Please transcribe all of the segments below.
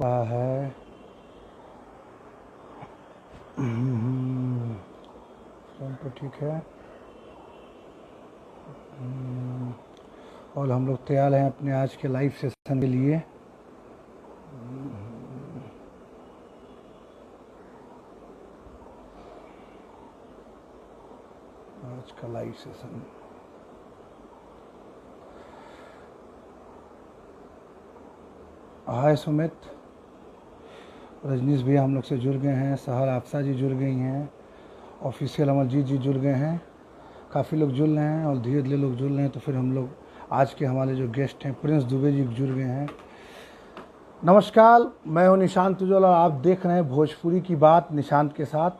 रहा है। फोन तो ठीक है। और हम लोग तैयार हैं अपने आज के लाइव सेशन के लिए। आज का लाइव सेशन हाय सुमित, रजनीश भैया हम लोग से जुड़ गए हैं, सहर आफसा जी जुड़ गई हैं, ऑफिशियल अमरजीत जी जुड़ गए हैं, काफ़ी लोग जुड़ रहे हैं और धीरे धीरे लोग जुड़ रहे हैं। तो फिर हम लोग आज के हमारे जो गेस्ट हैं प्रिंस दुबे जी जुड़ गए हैं। नमस्कार, मैं हूं निशांत उज्ज्वल और आप देख रहे हैं भोजपुरी की बात निशांत के साथ।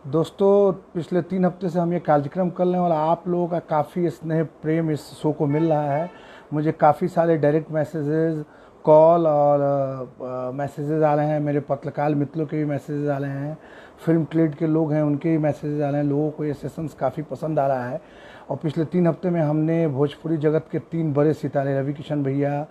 दोस्तों, पिछले 3 हफ्ते से हम ये कार्यक्रम कर रहे हैं और आप लोगों का काफ़ी स्नेह प्रेम इस शो को मिल रहा है। मुझे काफ़ी सारे डायरेक्ट मैसेजेस, कॉल और मैसेजेस आ रहे हैं। मेरे पत्रकार मित्रों के भी मैसेजेस आ रहे हैं, फिल्म ट्रेड के लोग हैं उनके भी मैसेजेस आ रहे हैं। लोगों को ये सेशंस काफ़ी पसंद आ रहा है। और पिछले 3 हफ्ते में हमने भोजपुरी जगत के 3 बड़े सितारे रवि किशन भैया,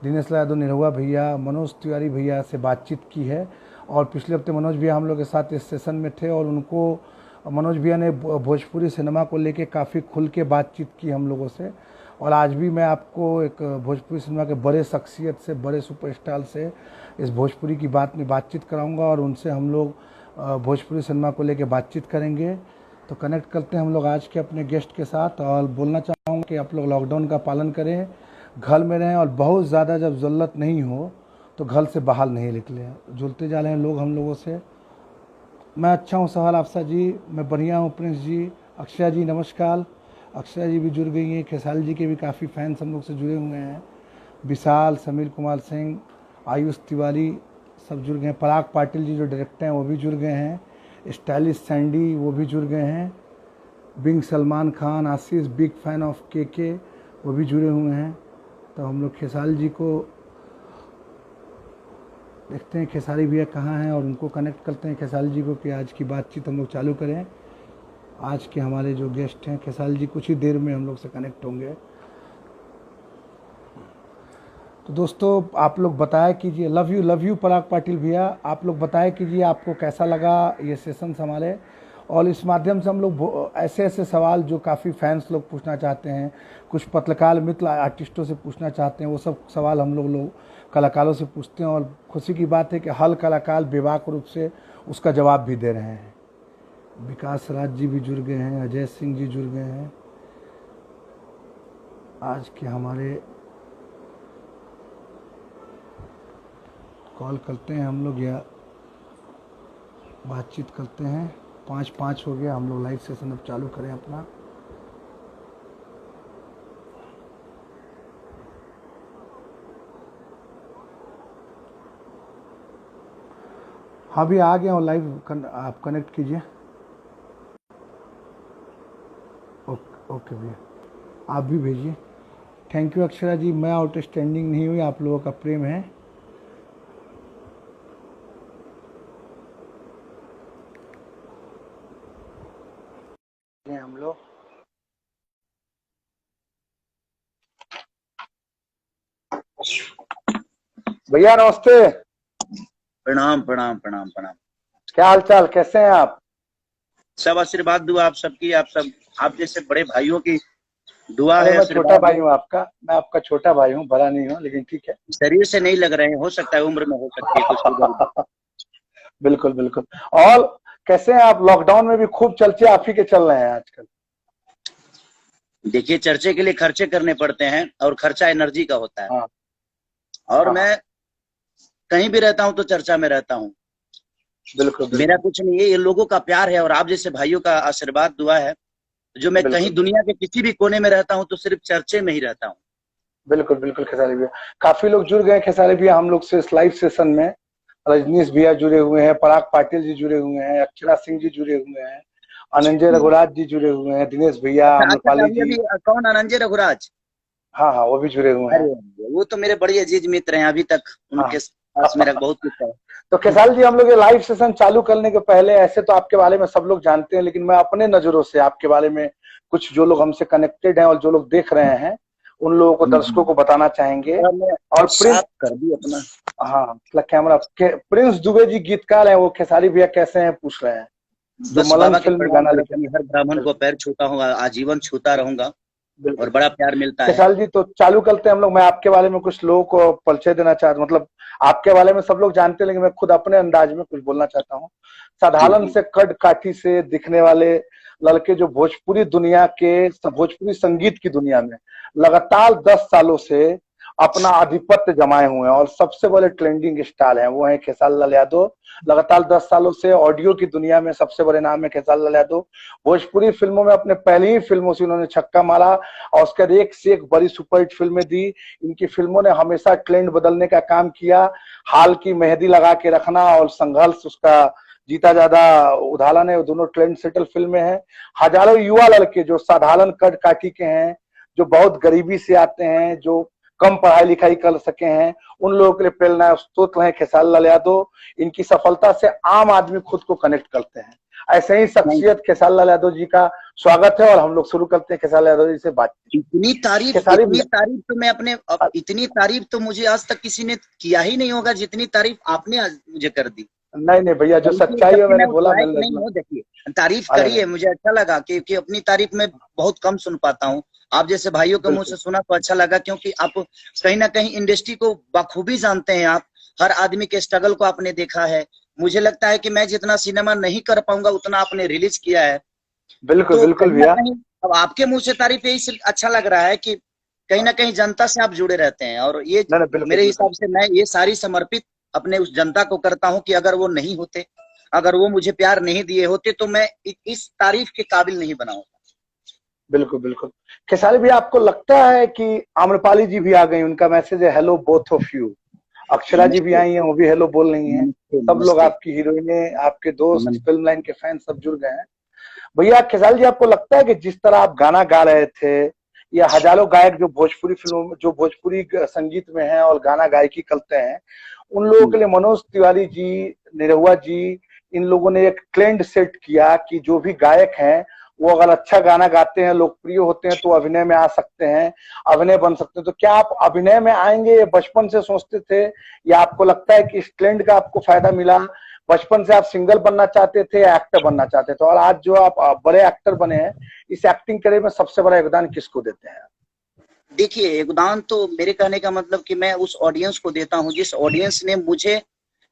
दिनेश लाल यादव निरहुआ भैया, मनोज तिवारी भैया से बातचीत की है। और पिछले हफ्ते मनोज भैया हम लोग के साथ इस सेशन में थे और उनको मनोज भैया ने भोजपुरी सिनेमा को लेके काफ़ी खुल के बातचीत की हम लोगों से। और आज भी मैं आपको एक भोजपुरी सिनेमा के बड़े शख्सियत से, बड़े सुपरस्टार से इस भोजपुरी की बात में बातचीत कराऊंगा और उनसे हम लोग भोजपुरी सिनेमा को लेके बातचीत करेंगे। तो कनेक्ट करते हैं हम लोग आज के अपने गेस्ट के साथ। और बोलना चाहूँगा कि आप लोग लॉकडाउन का पालन करें, घर में रहें और बहुत ज़्यादा जब ज़रूरत नहीं हो तो घर से बाहर नहीं निकलें। जुड़ते जा रहे हैं लोग हम लोगों से। मैं अच्छा हूँ सहर आफसा जी, मैं बढ़िया हूँ प्रिंस जी। अक्षय जी नमस्कार, अक्षय जी भी जुड़ गई हैं। खेसारी जी के भी काफ़ी फैंस हम लोग से जुड़े हुए हैं। विशाल, समीर कुमार सिंह, आयुष तिवारी सब जुड़ गए हैं। पराग पाटिल जी जो डायरेक्टर हैं वो भी जुड़ गए हैं। स्टाइलिश सैंडी वो भी जुड़ गए हैं। Being Salman Khan, Ashish big fan of के वो भी जुड़े हुए हैं। तो हम लोग खेसारी जी को देखते हैं, खेसारी भैया कहाँ हैं और उनको कनेक्ट करते हैं खेसारी जी को कि आज की बातचीत हम लोग चालू करें। आज के हमारे जो गेस्ट हैं खेसारी जी कुछ ही देर में हम लोग से कनेक्ट होंगे। तो दोस्तों आप लोग बताया कीजिए, लव यू पराग पाटिल भैया, आप लोग बताया कीजिए आपको कैसा लगा ये सेशंस हमारे। और इस माध्यम से हम लोग ऐसे ऐसे सवाल जो काफ़ी फैंस लोग पूछना चाहते हैं, कुछ पत्रकार मित्र आर्टिस्टों से पूछना चाहते हैं, वो सब सवाल हम लोग कलाकारों से पूछते हैं। और खुशी की बात है कि हर कलाकार बेबाक रूप से उसका जवाब भी दे रहे हैं। विकास राज जी भी जुड़ गए हैं, अजय सिंह जी जुड़ गए हैं। आज के हमारे कॉल करते हैं हम लोग या बातचीत करते हैं। 5 हो गया, हम लोग लाइव सेशन अब चालू करें अपना। हाँ भी आ गया हूँ लाइव, आप कनेक्ट कीजिए। ओके भैया, आप भी भेजिए। थैंक यू अक्षरा जी, मैं आउटस्टैंडिंग नहीं हुई, आप लोगों का प्रेम है। हम लोग भैया नमस्ते। प्रणाम प्रणाम प्रणाम प्रणाम। क्या हाल चाल, कैसे हैं आप? सब आशीर्वाद दुआ आप सबकी, आप जैसे बड़े भाइयों की दुआ है। मैं छोटा भाई हूँ आपका, मैं आपका छोटा भाई हूँ, बड़ा नहीं हूँ, लेकिन ठीक है। शरीर से नहीं लग रहे हैं, हो सकता है उम्र में हो सकती है कुछ। बिल्कुल बिल्कुल। और कैसे हैं आप? लॉकडाउन में भी खूब चर्चे आप ही के चल रहे हैं आजकल। देखिए, चर्चे के लिए खर्चे करने पड़ते हैं और खर्चा एनर्जी का होता है। हाँ। और मैं कहीं भी रहता हूं तो चर्चा में रहता हूं। बिल्कुल, मेरा कुछ नहीं है, ये लोगों का प्यार है और आप जैसे भाइयों का आशीर्वाद दुआ है। जो मैं कहीं दुनिया के किसी भी कोने में रहता हूं तो सिर्फ चर्चे में ही रहता हूं। बिल्कुल बिल्कुल खेसारी भैया, काफी लोग जुड़ गए खेसारी भैया हम लोग से इस लाइव सेशन में। रजनीश भैया जुड़े हुए हैं, पराग पाटिल जी जुड़े हुए हैं, अक्षरा सिंह जी जुड़े हुए हैं, अनंजय रघुराज जी जुड़े हुए हैं, दिनेश भैया, अम्रपाली जी। कौन? अनंजय रघुराज? हाँ, वो भी जुड़े हुए हैं। वो तो मेरे बड़े अजीज मित्र हैं, अभी तक उनके पास मेरा बहुत कुछ है। तो खेसारी जी, हम लोग ये लाइव सेशन चालू करने के पहले, ऐसे तो आपके बारे में सब लोग जानते हैं, लेकिन मैं अपने नजरों से आपके बारे में कुछ, जो लोग हमसे कनेक्टेड हैं और जो लोग देख रहे हैं उन लोगों को, दर्शकों को बताना चाहेंगे? मैं और प्रिंस, साफ कर दी अपना। हाँ मतलब कैमरा प्रिंस दुबे जी गीतकार हैं, वो खेसारी भैया कैसे हैं पूछ रहे हैं, जो बस मलंग बाबा के फिल्म में प्रणाम गाना करता लिखे हूँ, थे। हर ब्राह्मण को बिल्कुल पैर छूता हूँ, आजीवन छूता रहूंगा। बिल्कुल। और बड़ा प्यार मिलता है। खेसारी जी तो चालू करते हैं हम लोग। मैं आपके बारे में कुछ लोगों को परिचय देना चाहता हूँ, मतलब आपके बारे में सब लोग जानते हैं, लेकिन मैं खुद अपने अंदाज में कुछ बोलना चाहता हूँ। जी साधारण जी। से कद काठी से दिखने वाले लड़के, जो भोजपुरी दुनिया के, भोजपुरी संगीत की दुनिया में लगातार 10 सालों से अपना आधिपत्य जमाए हुए हैं और सबसे बड़े ट्रेंडिंग स्टार हैं, वो है खेसारी लाल यादव। लगातार 10 सालों से ऑडियो की दुनिया में सबसे बड़े नाम है खेसारी लाल यादव। भोजपुरी फिल्मों में अपने पहली ही फिल्मों से उन्होंने छक्का मारा और उसके बाद एक से एक बड़ी सुपरहिट फिल्में दी। इनकी फिल्मों ने हमेशा ट्रेंड बदलने का काम किया। हाल की मेहंदी लगा के रखना और संघर्ष, उसका जीता ज्यादा उदाहरण है। वो दोनों ट्रेंड सेटल फिल्में हैं। हजारों युवा लड़के जो साधारण कद काठी के हैं, जो बहुत गरीबी से आते हैं, जो कम पढ़ाई लिखाई कर सके हैं, उन लोगों के लिए प्रेरणा स्रोत है खेसारी लाल यादव। इनकी सफलता से आम आदमी खुद को कनेक्ट करते हैं। ऐसे ही नहीं, शख्सियत खेसारी लाल यादव जी का स्वागत है और हम लोग शुरू करते हैं खेसारी लाल यादव जी से बातचीत। खेसारी इतनी तारीफ तो मैं अपने इतनी तारीफ तो मुझे आज तक किसी ने किया ही नहीं होगा जितनी तारीफ आपने आज मुझे कर दी। नहीं नहीं भैया, जो बल्कि सच्चाई है जबकि मैंने मैं उस बोला, लायक मैं नहीं हूँ, देखिए तारीफ अरे करिए, नहीं, मुझे अच्छा लगा कि अपनी तारीफ में बहुत कम सुन पाता हूँ। आप जैसे भाइयों के मुंह बिल्कुल से सुना तो अच्छा लगा, क्योंकि आप कहीं ना कहीं इंडस्ट्री को बखूबी जानते हैं। आप हर आदमी के स्ट्रगल को आपने देखा है। मुझे लगता है कि मैं जितना सिनेमा नहीं कर पाऊंगा उतना आपने रिलीज किया है। बिल्कुल तो बिल्कुल कहीं ना भैया। कहीं अब आपके मुंह से तारीफ यही सिर्फ अच्छा लग रहा है कि कहीं ना कहीं जनता से आप जुड़े रहते हैं, और ये नहीं नहीं, बिल्कुल मेरे बिल्कुल हिसाब से मैं ये सारी समर्पित अपने उस जनता को करता हूं कि अगर वो नहीं होते, अगर वो मुझे प्यार नहीं दिए होते तो मैं इस तारीफ के काबिल नहीं बना होता। बिल्कुल बिल्कुल। खेसारी भैया, आपको लगता है कि आम्रपाली जी भी आ गई? उनका मैसेज है, hello both of you. Akshara ji भी नमस्ते। आई हैं, वो भी हेलो बोल रही हैं। नमस्ते सब लोग, नमस्ते। आपकी हीरोइनें, आपके दोस्त, नमस्ते। फिल्म लाइन के फैन सब जुड़ गए हैं। भैया खेसारी जी, आपको लगता है कि जिस तरह आप गाना गा रहे थे, या हजारों गायक जो भोजपुरी फिल्मों में, जो भोजपुरी संगीत में हैं और गाना गायकी करते हैं, उन लोगों के लिए मनोज तिवारी जी, निरहुआ जी, इन लोगों ने एक ट्रेंड सेट किया कि जो भी गायक हैं, वो अगर अच्छा गाना गाते हैं, लोकप्रिय होते हैं, तो अभिनय में आ सकते हैं, अभिनय बन सकते हैं। तो क्या आप अभिनय में आएंगे, ये बचपन से सोचते थे, या आपको लगता है कि इस ट्रेंड का आपको फायदा मिला? बचपन से आप सिंगर बनना चाहते थे या एक्टर बनना चाहते थे, और आज जो आप बड़े एक्टर बने हैं, इस एक्टिंग करियर में सबसे बड़ा योगदान किसको देते हैं? देखिए, योगदान तो मेरे कहने का मतलब कि मैं उस ऑडियंस को देता हूँ जिस ऑडियंस ने मुझे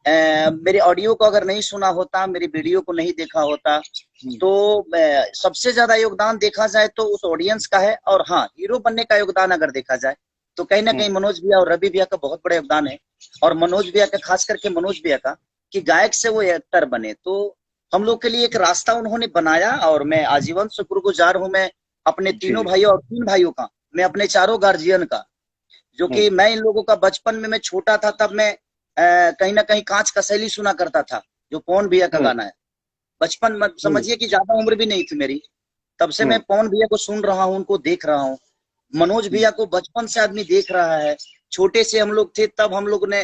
मेरे ऑडियो को अगर नहीं सुना होता, मेरी वीडियो को नहीं देखा होता, तो सबसे ज्यादा योगदान देखा जाए तो उस ऑडियंस का है। और हाँ, हीरो बनने का योगदान अगर देखा जाए तो कहीं ना कहीं मनोज भैया और रवि भैया का बहुत बड़ा योगदान है। और मनोज भैया का, खास करके मनोज भैया का, कि गायक से वो एक्टर बने, तो हम लोग के लिए एक रास्ता उन्होंने बनाया। और मैं आजीवन शुक्रगुजार हूँ, मैं अपने जी तीनों जी। भाइयों और 3 भाइयों का, मैं अपने चारों गार्जियन का, जो कि मैं इन लोगों का बचपन में मैं छोटा था तब मैं कहीं ना कहीं कांच का शैली सुना करता था, जो पवन भैया का गाना है। बचपन में हम्म समझिए कि ज्यादा उम्र भी नहीं थी मेरी, तब से मैं हम्म पवन भैया को सुन रहा हूँ, उनको देख रहा हूँ। मनोज भैया को बचपन से आदमी देख रहा है। छोटे से हम लोग थे तब हम लोग ने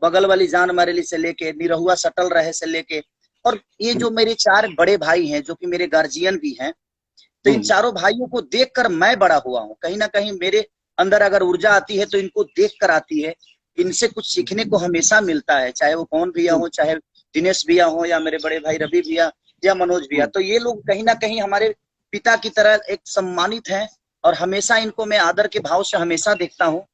बगल वाली जान मारेली से लेके निरहुआ सटल रहे से लेके, और ये जो मेरे 4 बड़े भाई हैं जो कि मेरे गार्जियन भी हैं, तो इन चारों भाइयों को देखकर मैं बड़ा हुआ हूँ। कहीं ना कहीं मेरे अंदर अगर ऊर्जा आती है तो इनको देख कर आती है। इनसे कुछ सीखने को हमेशा मिलता है, चाहे वो पवन भैया हो, चाहे दिनेश भैया हो, या मेरे बड़े भाई रवि भैया, या मनोज भैया। तो ये लोग कहीं ना कहीं हमारे पिता की तरह एक सम्मानित हैं, और हमेशा इनको मैं आदर के भाव से हमेशा देखता हूँ।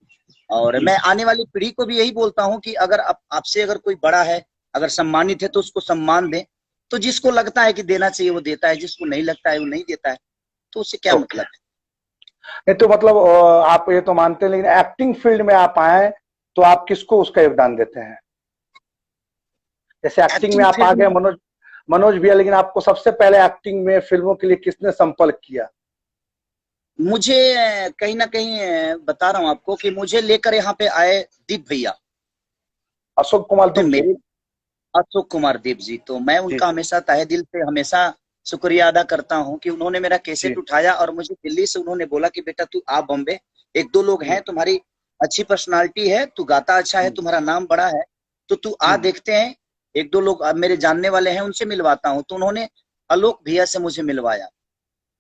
और मैं आने वाली पीढ़ी को भी यही बोलता हूँ कि अगर आपसे अगर कोई बड़ा है, अगर सम्मानित है, तो उसको सम्मान दें। तो जिसको लगता है कि देना चाहिए वो देता है, जिसको नहीं लगता है वो नहीं देता है, तो उससे क्या ओके। मतलब है। नहीं तो मतलब आप ये तो मानते हैं, लेकिन एक्टिंग फील्ड में आप आए तो आप किसको उसका योगदान देते हैं? जैसे एक्टिंग में एक्टिंग आप आ फील्ड गए, में मनोज मनोज भैया, लेकिन आपको सबसे पहले एक्टिंग में, फिल्मों के लिए किसने संपर्क किया? मुझे कहीं ना कहीं बता रहा हूँ आपको कि मुझे लेकर यहाँ पे आए दीप भैया। अशोक कुमार तो दीप जी। मेरे अशोक कुमार देव जी, तो मैं जी उनका हमेशा तहे दिल से हमेशा शुक्रिया अदा करता हूँ कि उन्होंने मेरा जी। कैसेट उठाया और मुझे दिल्ली से उन्होंने बोला कि बेटा तू आ बॉम्बे, 1-2 लोग हैं, तुम्हारी अच्छी पर्सनालिटी है, तू गाता अच्छा है, तुम्हारा नाम बड़ा है, तो तू आ, देखते हैं। 1-2 लोग मेरे जानने वाले हैं, उनसे मिलवाता हूँ। तो उन्होंने आलोक भैया से मुझे मिलवाया,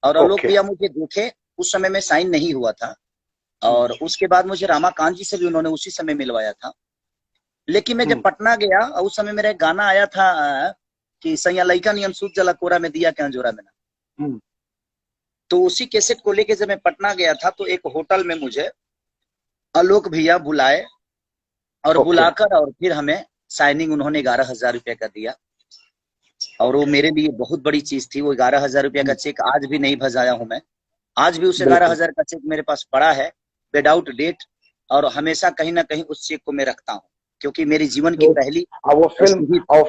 और आलोक ओके। भैया मुझे देखे, उस समय में साइन नहीं हुआ था। और उसके बाद मुझे रमाकांत जी से भी उन्होंने उसी समय मिलवाया था। लेकिन मैं जब पटना गया उस समय मेरा एक गाना आया था कि सैया लइका नियन सूत जला कोरा में दिया क्या जोरा में ना। तो उसी कैसेट को लेके जब मैं पटना गया था तो एक होटल में मुझे आलोक भैया बुलाए और बुलाकर और फिर हमें साइनिंग उन्होंने 11,000 रुपये का दिया। और वो मेरे लिए बहुत बड़ी चीज थी। वो 11,000 रुपये का चेक आज भी नहीं भजाया हूं मैं। आज भी उस 11,000 का चेक मेरे पास पड़ा है विदाउट डेट, और हमेशा कहीं ना कहीं उस चेक को मैं रखता हूँ, क्योंकि मेरी जीवन की पहली वो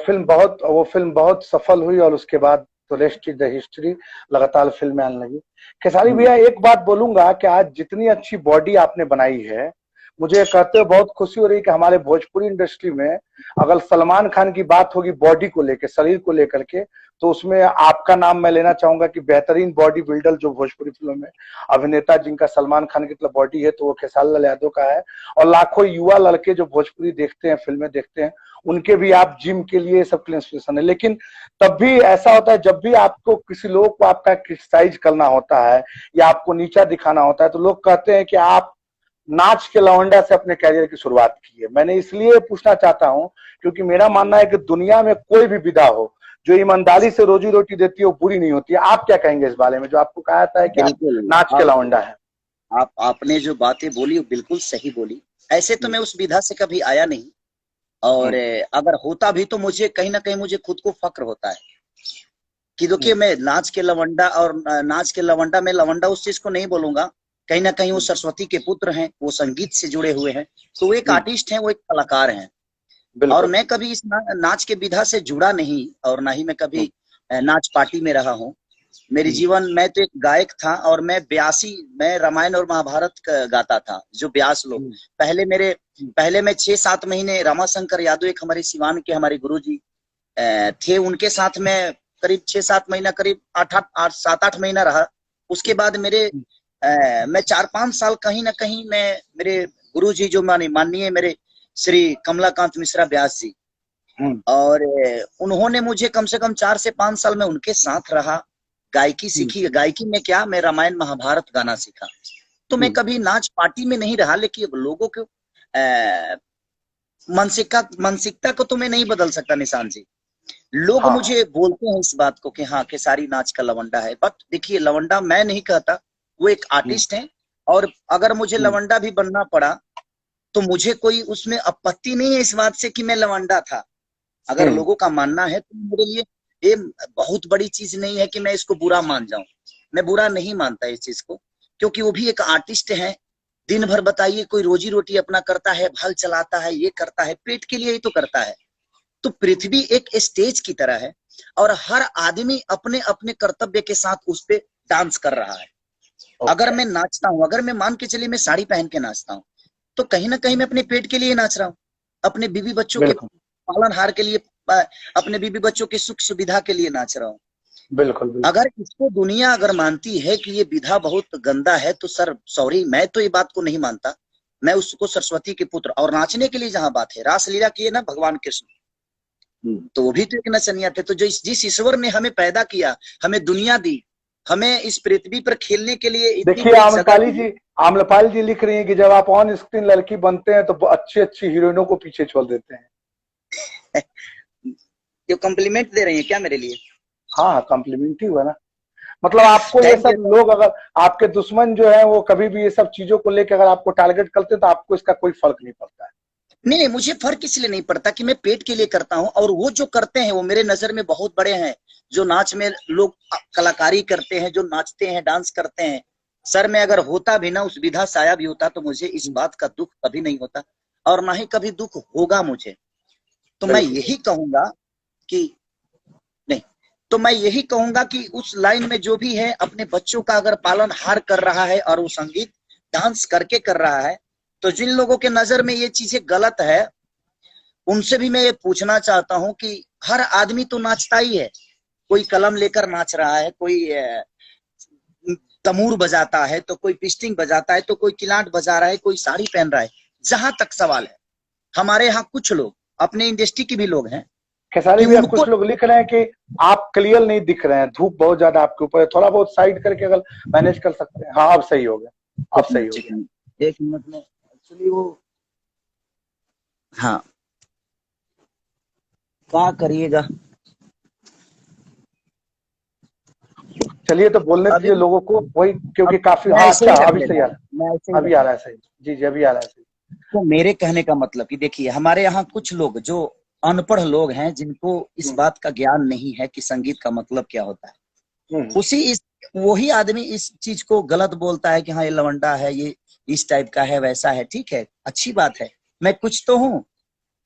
फिल्म बहुत सफल हुई और उसके बाद तो रेस्ट इज द हिस्ट्री, लगातार फिल्में आने लगी। खेसारी भैया एक बात बोलूंगा कि आज जितनी अच्छी बॉडी आपने बनाई है, मुझे कहते हुए बहुत खुशी हो रही है कि हमारे भोजपुरी इंडस्ट्री में अगर सलमान खान की बात होगी बॉडी को लेकर, शरीर को लेकर के, तो उसमें आपका नाम मैं लेना चाहूंगा कि बेहतरीन बॉडी बिल्डर जो भोजपुरी फिल्म में अभिनेता जिनका सलमान खान की तरह बॉडी है तो वो खेसारी लाल यादव का है। और लाखों युवा लड़के जो भोजपुरी देखते हैं, फिल्में देखते हैं, उनके भी आप जिम के लिए सब के इंस्पिरेशन है। लेकिन तब भी ऐसा होता है जब भी आपको किसी लोग को आपका क्रिटिसाइज करना होता है या आपको नीचा दिखाना होता है तो लोग कहते हैं कि आप नाच के लवंडा से अपने कैरियर की शुरुआत की है। मैंने इसलिए पूछना चाहता हूं क्योंकि मेरा मानना है कि दुनिया में कोई भी विधा हो जो ईमानदारी से रोजी रोटी देती है वो बुरी नहीं होती है। आप क्या कहेंगे इस बारे में जो आपको कहा जाता है कि नाच के लवंडा है? आपने जो बातें बोली वो बिल्कुल सही बोली। ऐसे तो मैं उस विधा से कभी आया नहीं, और अगर होता भी तो मुझे कहीं ना कहीं मुझे खुद को फक्र होता है कि देखिए मैं नाच के लवंडा, और नाच के लवंडा में लवंडा उस चीज को नहीं बोलूंगा, कहीं ना कहीं वो सरस्वती के पुत्र हैं, वो संगीत से जुड़े हुए हैं, तो वो एक आर्टिस्ट हैं, वो एक कलाकार हैं। और मैं कभी इस नाच के विधा से जुड़ा नहीं, और ना ही मैं कभी नाच पार्टी में रहा हूँ। मेरी जीवन, मैं तो एक गायक था, और मैं रामायण और महाभारत गाता था। जो व्यास लोग पहले मैं 6-7 महीने रामाशंकर यादव, एक हमारे सिवान के हमारे गुरुजी थे, उनके साथ में करीब 6-7 महीना, करीब 7-8 महीना रहा। उसके बाद मैं 4-5 साल कहीं ना कहीं मेरे गुरुजी जो माननीय मेरे श्री कमलाकांत मिश्रा व्यास जी, और उन्होंने मुझे कम से कम 4 से 5 साल में उनके साथ रहा, गायकी सीखी। गायकी में क्या, मैं रामायण महाभारत गाना सीखा। तो मैं कभी नाच पार्टी में नहीं रहा, लेकिन लोगों को मानसिकता को तो मैं नहीं बदल सकता निशान जी। लोग मुझे बोलते हैं इस बात को कि हाँ खेसारी नाच का लवंडा है, बट देखिए लवंडा मैं नहीं कहता, वो एक आर्टिस्ट है। और अगर मुझे लवंडा भी बनना पड़ा तो मुझे कोई उसमें आपत्ति नहीं है इस बात से कि मैं लवंडा था। अगर लोगों का मानना है तो मेरे लिए ये बहुत बड़ी चीज नहीं है कि मैं इसको बुरा मान जाऊं। मैं बुरा नहीं मानता इस चीज को, क्योंकि वो भी एक आर्टिस्ट है। दिन भर बताइए, कोई रोजी रोटी अपना करता है, हल चलाता है, ये करता है, पेट के लिए ही तो करता है। तो पृथ्वी एक स्टेज की तरह है, और हर आदमी अपने अपने कर्तव्य के साथ उस पर डांस कर रहा है। अगर मैं नाचता हूँ, अगर मैं मान के चलिए मैं साड़ी पहन के नाचता हूँ, तो कहीं ना कहीं मैं अपने पेट के लिए नाच रहा हूँ, अपने बीवी बच्चों के पालनहार के लिए, अपने बीवी बच्चों की सुख सुविधा के लिए नाच रहा हूँ। बिल्कुल। अगर इसको दुनिया अगर मानती है कि ये विधा बहुत गंदा है तो सर सॉरी, मैं तो ये बात को नहीं मानता। मैं उसको सरस्वती के पुत्र, और नाचने के लिए जहां बात है, रासलीला किए ना भगवान कृष्ण, तो वो भी तो एक नचनिया थे। तो जिस ईश्वर ने हमें पैदा किया, हमें दुनिया दी, हमें इस पृथ्वी पर खेलने के लिए। देखिए आम्रपाली जी लिख रही हैं कि जब आप ऑन स्क्रीन लड़की बनते हैं तो अच्छी अच्छी हीरोइनों को पीछे छोड़ देते हैं। ये कॉम्प्लीमेंट दे रही हैं क्या मेरे लिए? हाँ, कॉम्प्लीमेंट ही हुआ ना। मतलब आपको ये सब लोग, अगर आपके दुश्मन जो है वो कभी भी ये सब चीजों को लेकर अगर आपको टारगेट करते हैं तो आपको इसका कोई फर्क नहीं पड़ता है। नहीं, मुझे फर्क इसलिए नहीं पड़ता कि मैं पेट के लिए करता हूं, और वो जो करते हैं वो मेरे नजर में बहुत बड़े हैं। जो नाच में लोग कलाकारी करते हैं, जो नाचते हैं, डांस करते हैं, सर मैं अगर होता भी ना, उस विधा से आया भी होता, तो मुझे इस बात का दुख कभी नहीं होता, और ना ही कभी दुख होगा मुझे। तो मैं यही कहूंगा कि नहीं, तो मैं यही कहूंगा कि उस लाइन में जो भी है अपने बच्चों का अगर पालन हार कर रहा है और वो संगीत डांस करके कर रहा है, तो जिन लोगों के नजर में ये चीजें गलत है उनसे भी मैं ये पूछना चाहता हूं कि हर आदमी तो नाचता ही है। कोई कलम लेकर नाच रहा है, कोई तमूर बजाता है, तो कोई पिस्टिंग बजाता है, तो कोई किलाट बजा रहा है, कोई साड़ी पहन रहा है। जहां तक सवाल है, हमारे यहाँ कुछ लोग, अपने इंडस्ट्री के भी लोग हैं, खेसारी भैया कुछ लोग लिख रहे हैं कि आप क्लियर नहीं दिख रहे हैं, धूप बहुत ज्यादा आपके ऊपर है, थोड़ा बहुत साइड करके अगर मैनेज कर सकते हैं। हाँ अब सही हो गया, अब सही हो गया। एक मिनट में एक्चुअली वो, हाँ क्या करिएगा। चलिए तो बोलने अभी दीजिए लोगों को वही, क्योंकि अब काफी, मैं हाँ ऐसे अच्छा ही रख अभी सही लेता आ हूँ, रहा मैं ऐसे है, ही अभी रख आ रहा है लेता सही। जी जी अभी आ रहा है सही। हूँ। तो मेरे कहने का मतलब कि देखिए, हमारे यहाँ कुछ लोग जो अनपढ़ लोग हैं, जिनको इस हम्म बात का ज्ञान नहीं है कि संगीत का मतलब क्या होता है, हम्म उसी इस वही आदमी इस चीज को गलत बोलता है कि हाँ ये लवंडा है, ये इस टाइप का है, वैसा है। ठीक है, अच्छी बात है, मैं कुछ तो हूँ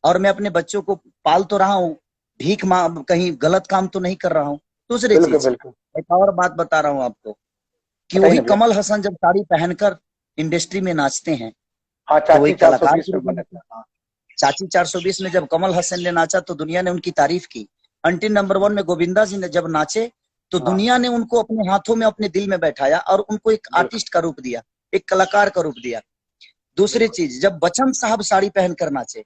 और मैं अपने बच्चों को पाल तो रहा हूँ, भीख मांग कहीं गलत काम तो नहीं कर रहा हूँ। दूसरी बिल्कुल चीज, बिल्कुल। एक और बात बता रहा हूँ आपको कि बताइए वही ना भैया। कमल हसन जब साड़ी पहनकर इंडस्ट्री में नाचते हैं, हाँ तो वही चाची कलाकार 420 के में रूप में बने नाचते थे, हैं। हाँ। चाची 420 में जब कमल हसन ने नाचा तो दुनिया ने उनकी तारीफ की। अंटी नंबर 1 में गोविंदा जी ने जब नाचे तो हाँ दुनिया ने उनको अपने हाथों में अपने दिल में बैठाया और उनको एक बिल्कुल आर्टिस्ट का रूप दिया, एक कलाकार का रूप दिया। दूसरी बिल्कुल चीज, जब बच्चन साहब साड़ी पहनकर नाचे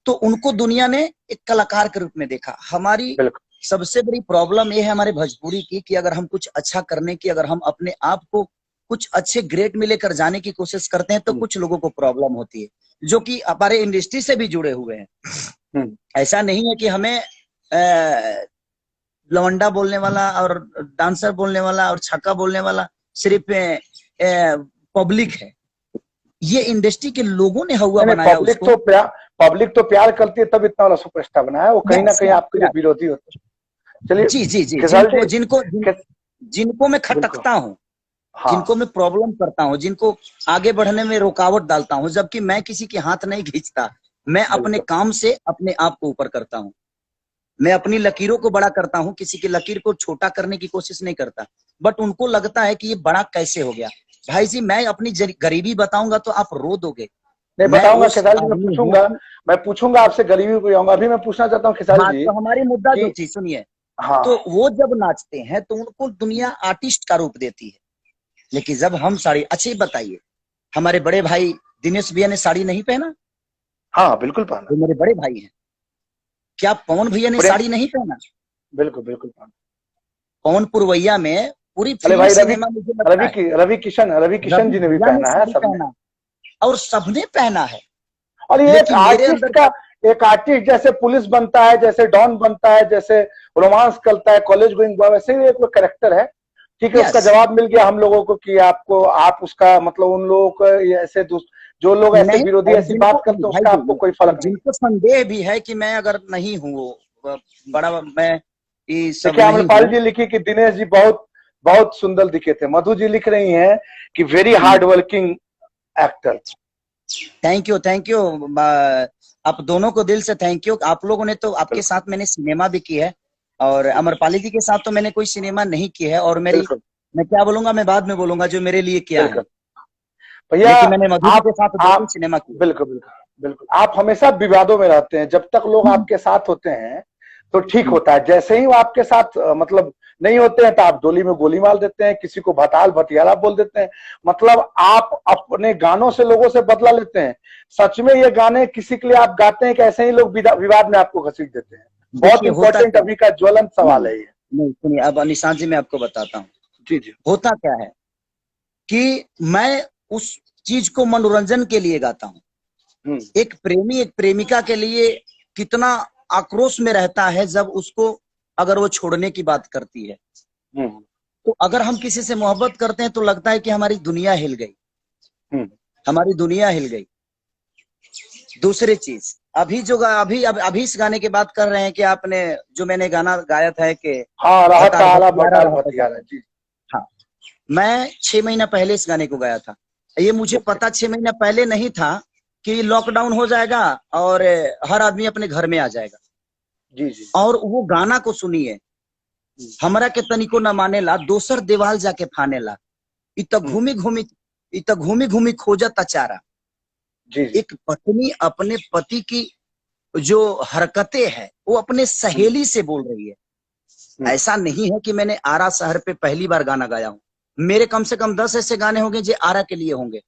तो उनको दुनिया ने एक कलाकार के रूप में देखा। हमारी बिल्कुल। सबसे बड़ी प्रॉब्लम ये है हमारे भोजपुरी की कि अगर हम कुछ अच्छा करने की, अगर हम अपने आप को कुछ अच्छे ग्रेड में लेकर जाने की कोशिश करते हैं तो हम्म कुछ लोगों को प्रॉब्लम होती है, जो कि हमारे इंडस्ट्री से भी जुड़े हुए हैं। हम्म ऐसा नहीं है कि हमें लवंडा बोलने वाला और डांसर बोलने वाला और छक्का बोलने वाला सिर्फ पब्लिक है, ये इंडस्ट्री के लोगों ने हवा नहीं नहीं, बनाया उसको। पब्लिक तो प्यार करती है तब इतना वाला सुपरस्टार बना है, वो कहीं ना यस कहीं यस आपके जो यस, विरोधी होते हैं। चलिए जी जी जी, खेसारी जिनको जी, जिनको खेस, जिनको मैं बिल्कुल खटकता हूँ, जिनको हाँ मैं प्रॉब्लम करता हूँ, जिनको आगे बढ़ने में रुकावट डालता हूँ, जबकि मैं किसी के हाथ नहीं खींचता, मैं अपने बिल्कुल। काम से अपने आप को ऊपर करता हूँ, मैं अपनी लकीरों को बड़ा करता हूँ, किसी की लकीर को छोटा करने की कोशिश नहीं करता। बट उनको लगता है कि ये बड़ा कैसे हो गया। भाई जी, मैं अपनी गरीबी बताऊंगा तो आप रो दोगे। नहीं मैं बताऊंगा उस खेसारी जी, आदमी हूँ कि मैं पूछूंगा आपसे, गरीबी को आऊंगा। अभी मैं पूछना चाहता हूँ खेसारी हाँ, जी तो हमारी मुद्दा जो कि थी सुनिए, तो हाँ वो जब नाचते हैं तो उनको दुनिया आर्टिस्ट का रूप देती है। लेकिन जब हम साड़ी, अच्छी बताइए, हमारे बड़े भाई दिनेश भैया ने साड़ी नहीं पहना? हाँ बिल्कुल पाना। वो मेरे बड़े भाई हैं। क्या पवन भैया ने प्रेम, साड़ी नहीं पहना? बिल्कुल बिल्कुल पाना। पवन पुरवैया में पूरी अरे फिल्म भाई सिनेमा मुझे लगता है रवि किशन रवि जी ने भी भैया ने पहना है साड़ी सबने। पहना और सबने पहना है। और ये लेकिन मेरे अंदर एक आर्टिस्ट जैसे पुलिस बनता है, जैसे डॉन बनता है, जैसे रोमांस करता है, कॉलेज गोइंग बॉय, वैसे ही एक वो कैरेक्टर है। ठीक है, उसका यस, जवाब मिल गया हम लोगों को कि आपको, आप उसका मतलब उन लोगों को ये ऐसे जो लोग ऐसे नहीं, विरोधी और ऐसी जिनको बात करते हैं भाई उसका आपको जी, कोई और फर्क नहीं है। जिनको संदेह भी है कि मैं अगर नहीं हूँ वो बड़ा, मैं ये सब देखिए नहीं अम्रपाल हूँ। जी लिखी कि दिनेश जी बहुत बहुत सुंदर दिखे थे। मधु जी लिख रही हैं कि very hard working actor. Thank you thank you, आप दोनों को दिल से थैंक यू। आप लोगों ने तो, आपके बिल्कुल साथ मैंने सिनेमा भी की है और अमरपाली जी के साथ तो मैंने कोई सिनेमा नहीं की है। और मेरी, बिल्कुल मैं क्या बोलूंगा, मैं बाद में बोलूंगा जो मेरे लिए किया है। बिल्कुल भैया। लेकिन मैंने मधु जी आप के साथ दो तीन आप सिनेमा किए। बिल्कुल बिल्कुल बिल्कुल, आप हमेशा विवादों में रहते हैं। जब तक लोग हम्म, आपके साथ होते हैं तो ठीक हम्म। होता है, जैसे ही वो आपके साथ मतलब नहीं होते हैं तो आप डोली में गोली मार देते हैं, किसी को भताल भटियाला बोल देते हैं। मतलब आप अपने गानों से लोगों से बदला लेते हैं। सच में ये गाने किसी के लिए आप गाते हैं कि ऐसे ही लोग विवाद में आपको घसीट देते हैं? बहुत देखिए होता इंपॉर्टेंट क्या है, अभी का ज्वलंत सवाल नहीं है ये। नहीं सुनिए, अब निशांत जी मैं आपको बताता हूँ जी जी। होता क्या है कि मैं उस चीज को मनोरंजन के लिए गाता हूँ। हम्म एक प्रेमी एक प्रेमिका के लिए कितना आक्रोश में रहता है जब उसको, अगर वो छोड़ने की बात करती है। हम्म तो अगर हम किसी से मोहब्बत करते हैं तो लगता है कि हमारी दुनिया हिल गई, हम्म हमारी दुनिया हिल गई। दूसरी चीज, अभी जो अभी इस गाने की बात कर रहे हैं कि आपने, जो मैंने गाना गाया था कि हाँ रहत भतार आला भटियारा भटाल रहता भतियारा जाता। जी। हाँ, मैं 6 महीना पहले इस गाने को गाया था। ये मुझे ओके। पता 6 महीना पहले नहीं था कि लॉकडाउन हो जाएगा और हर आदमी अपने घर में आ जाएगा। जी जी। और वो गाना को सुनिए, हम्म हमरा के तनिको न माने ला, दोसर देवाल जाके फाने ला, इत हम्म, घूमी घूमी, इत घूमी घूमी खोजत चारा। जी जी। एक पत्नी अपने पति की जो हरकतें है वो अपने हम्म सहेली से बोल रही है। हम्म ऐसा नहीं है कि मैंने आरा शहर पे पहली बार गाना गाया हूँ। मेरे कम से कम 10 ऐसे गाने होंगे जो आरा के लिए होंगे,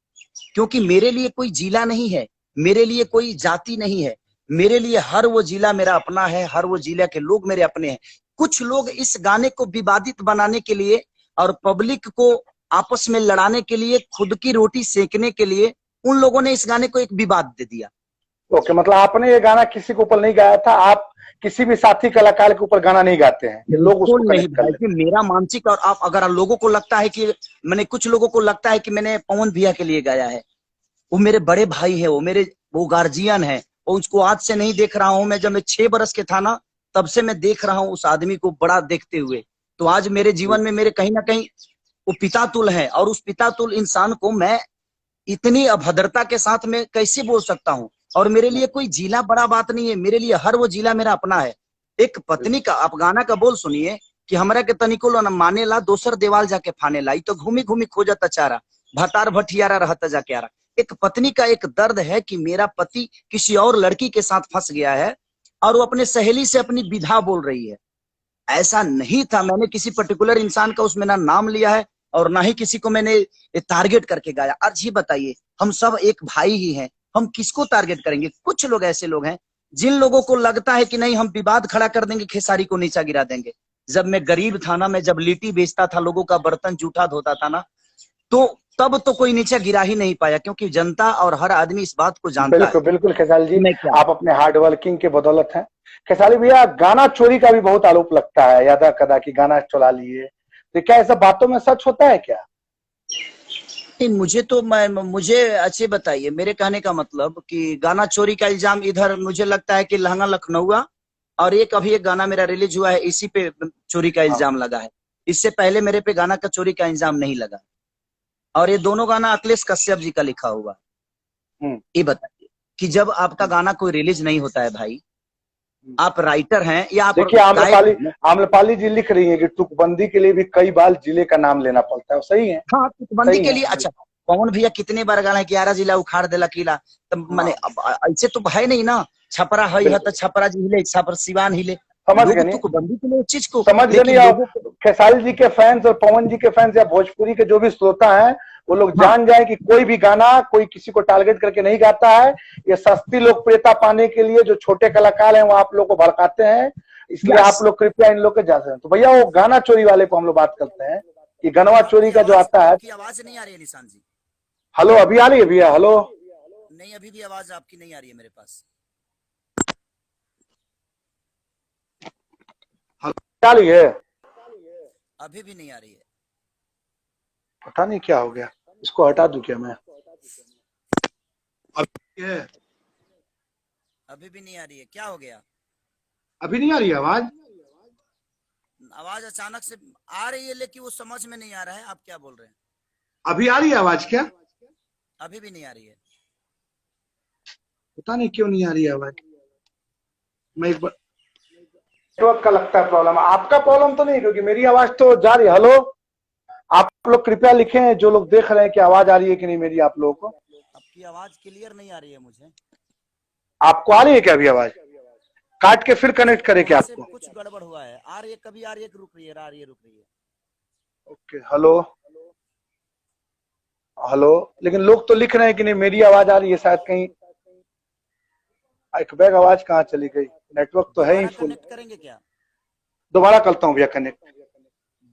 क्योंकि मेरे लिए कोई जिला नहीं है, मेरे लिए कोई जाति नहीं है। मेरे लिए हर वो जिला मेरा अपना है, हर वो जिला के लोग मेरे अपने हैं। कुछ लोग इस गाने को विवादित बनाने के लिए और पब्लिक को आपस में लड़ाने के लिए, खुद की रोटी सेकने के लिए उन लोगों ने इस गाने को एक विवाद दे दिया। ओके, मतलब आपने ये गाना किसी के ऊपर नहीं गाया था, आप किसी भी साथी कलाकार के ऊपर गाना नहीं गाते हैं, ये लोग उसको बिल्कुल नहीं कनेक्ट कर भाई लेते जी, मेरा मानसिक, और आप अगर लोगों को लगता है कि मैंने, कुछ लोगों को लगता है कि मैंने पवन भैया के लिए गाया है, वो मेरे बड़े भाई है, वो गार्जियन है, और उसको आज से नहीं देख रहा हूं मैं, जब मैं 6 बरस के था ना, तब से मैं देख रहा हूं उस आदमी को बड़ा देखते हुए। तो आज मेरे जीवन में मेरे कहीं ना कहीं वो पिता तुल है, और उस पिता तुल इंसान को मैं इतनी अभद्रता के साथ में कैसे बोल सकता हूँ। और मेरे लिए कोई जिला बड़ा बात नहीं है, मेरे लिए हर वो जिला मेरा अपना है। एक पत्नी का, आप गाना का बोल सुनिए कि हमरा के तनिको न माने ला, दोसर देवाल जाके फाने ला, तो घूमी घूमी खोजत चारा, भतार भटियारा रहता जाके आरा। एक पत्नी का एक दर्द है कि मेरा पति किसी और लड़की के साथ फंस गया है, और वो अपने सहेली से अपनी विधा बोल रही है। ऐसा नहीं था, मैंने किसी पर्टिकुलर इंसान का उसमें ना नाम लिया है, और ना ही किसी को मैंने टारगेट करके गाया। आज ये बताइए, हम सब एक भाई ही हैं, हम किसको टारगेट करेंगे? कुछ लोग ऐसे लोग हैं जिन लोगों को लगता है कि नहीं, हम विवाद खड़ा कर देंगे, खेसारी को नीचा गिरा देंगे। जब मैं गरीब था ना, मैं जब लिट्टी बेचता था, लोगों का बर्तन जूठा धोता था ना, तो तब तो कोई नीचे गिरा ही नहीं पाया, क्योंकि जनता और हर आदमी इस बात को जानता है बिल्कुल बिल्कुल खेसारी कि जी, मैं क्या। आप अपने हार्ड वर्किंग के बदौलत हैं। खेसारी भैया, गाना चोरी का भी बहुत आरोप लगता है, यादा कदा की गाना चुरा लिए, तो क्या ऐसा बातों में सच होता है क्या? नहीं, मुझे अच्छे बताइए, मेरे कहने का मतलब कि गाना चोरी का इल्जाम इधर मुझे लगता है कि लहंगा लखनऊआ, और एक अभी एक गाना मेरा रिलीज हुआ है, इसी पे चोरी का हाँ। इल्जाम लगा है। इससे पहले मेरे पे गाना का चोरी का इल्जाम नहीं लगा, और ये दोनों गाना अखिलेश कश्यप जी का लिखा हुआ। हम्म। ये बताइए कि जब आपका गाना कोई रिलीज नहीं होता है भाई, आप राइटर हैं या आप देखिए, गायक आम्रपाली हैं? आम्रपाली जी लिख रही है कि तुकबंदी के लिए भी कई बार जिले का नाम लेना पड़ता है, सही है? हाँ, तुकबंदी सही के है। लिए। अच्छा, पवन भैया कितने बार गाना है, 11 जिला उखाड़ देला किला, तो हाँ, माने ऐसे तो है नहीं ना, छपरा है तो बिल्कुल छपरा जी हिले, छपर सिवान हिले। समझ गए लोग नहीं, तुकबंदी के लिए उस चीज को, समझ गए नहीं। लेकिन आप लोगों को। खेसारी जी के फैंस और पवन जी के फैंस या भोजपुरी के जो भी श्रोता हैं, वो लोग हाँ, जान जाए कि कोई भी गाना कोई किसी को टारगेट करके नहीं गाता है। ये सस्ती लोकप्रियता पाने के लिए जो छोटे कलाकार हैं वो आप लोग को भड़काते हैं, इसलिए यस। आप लोग कृपया इन लोग के जाते हैं। तो भैया, वो गाना चोरी वाले को हम लोग बात करते हैं कि गनवा चोरी का जो आता है। आपकी आवाज नहीं आ रही है निशान जी। हेलो, अभी आ रही है भैया? हेलो, नहीं, अभी भी आवाज आपकी नहीं आ रही है मेरे पास। आ रही है? अभी भी नहीं आ रही है। पता नहीं क्या हो गया, इसको हटा दूं क्या मैं? अभी है? अभी भी नहीं आ रही है, क्या हो गया? अभी नहीं आ रही है आवाज? आवाज अचानक से आ रही है, लेकिन वो समझ में नहीं आ रहा है आप क्या बोल रहे हैं। अभी आ रही है आवाज क्या? अभी भी नहीं आ रही है। पता नहीं क्यों नहीं आ रही है आवाज। मैं एक बार, नेटवर्क का लगता है प्रॉब्लम, आपका प्रॉब्लम तो नहीं, क्योंकि मेरी आवाज तो जा रही है। हेलो, आप लोग कृपया लिखें, जो लोग देख रहे हैं, कि आवाज आ रही है कि नहीं मेरी आप लोगों को। आपकी आवाज क्लियर नहीं आ रही है मुझे। आपको आ रही है क्या अभी आवाज? काट के फिर कनेक्ट करें क्या वहां से आपको? कुछ गड़बड़ हुआ है, आ रही है, कभी आ रही है, रुक रही है, आ रही है, रुक रही है। ओके, हेलो हेलो, लेकिन लोग तो लिख रहे हैं कि नहीं मेरी आवाज आ रही है, शायद कहीं एक बैग आवाज कहाँ चली गई। नेटवर्क तो है ही दोबारा फुल। कनेक्ट करेंगे क्या? दोबारा करता हूँ भैया कनेक्ट।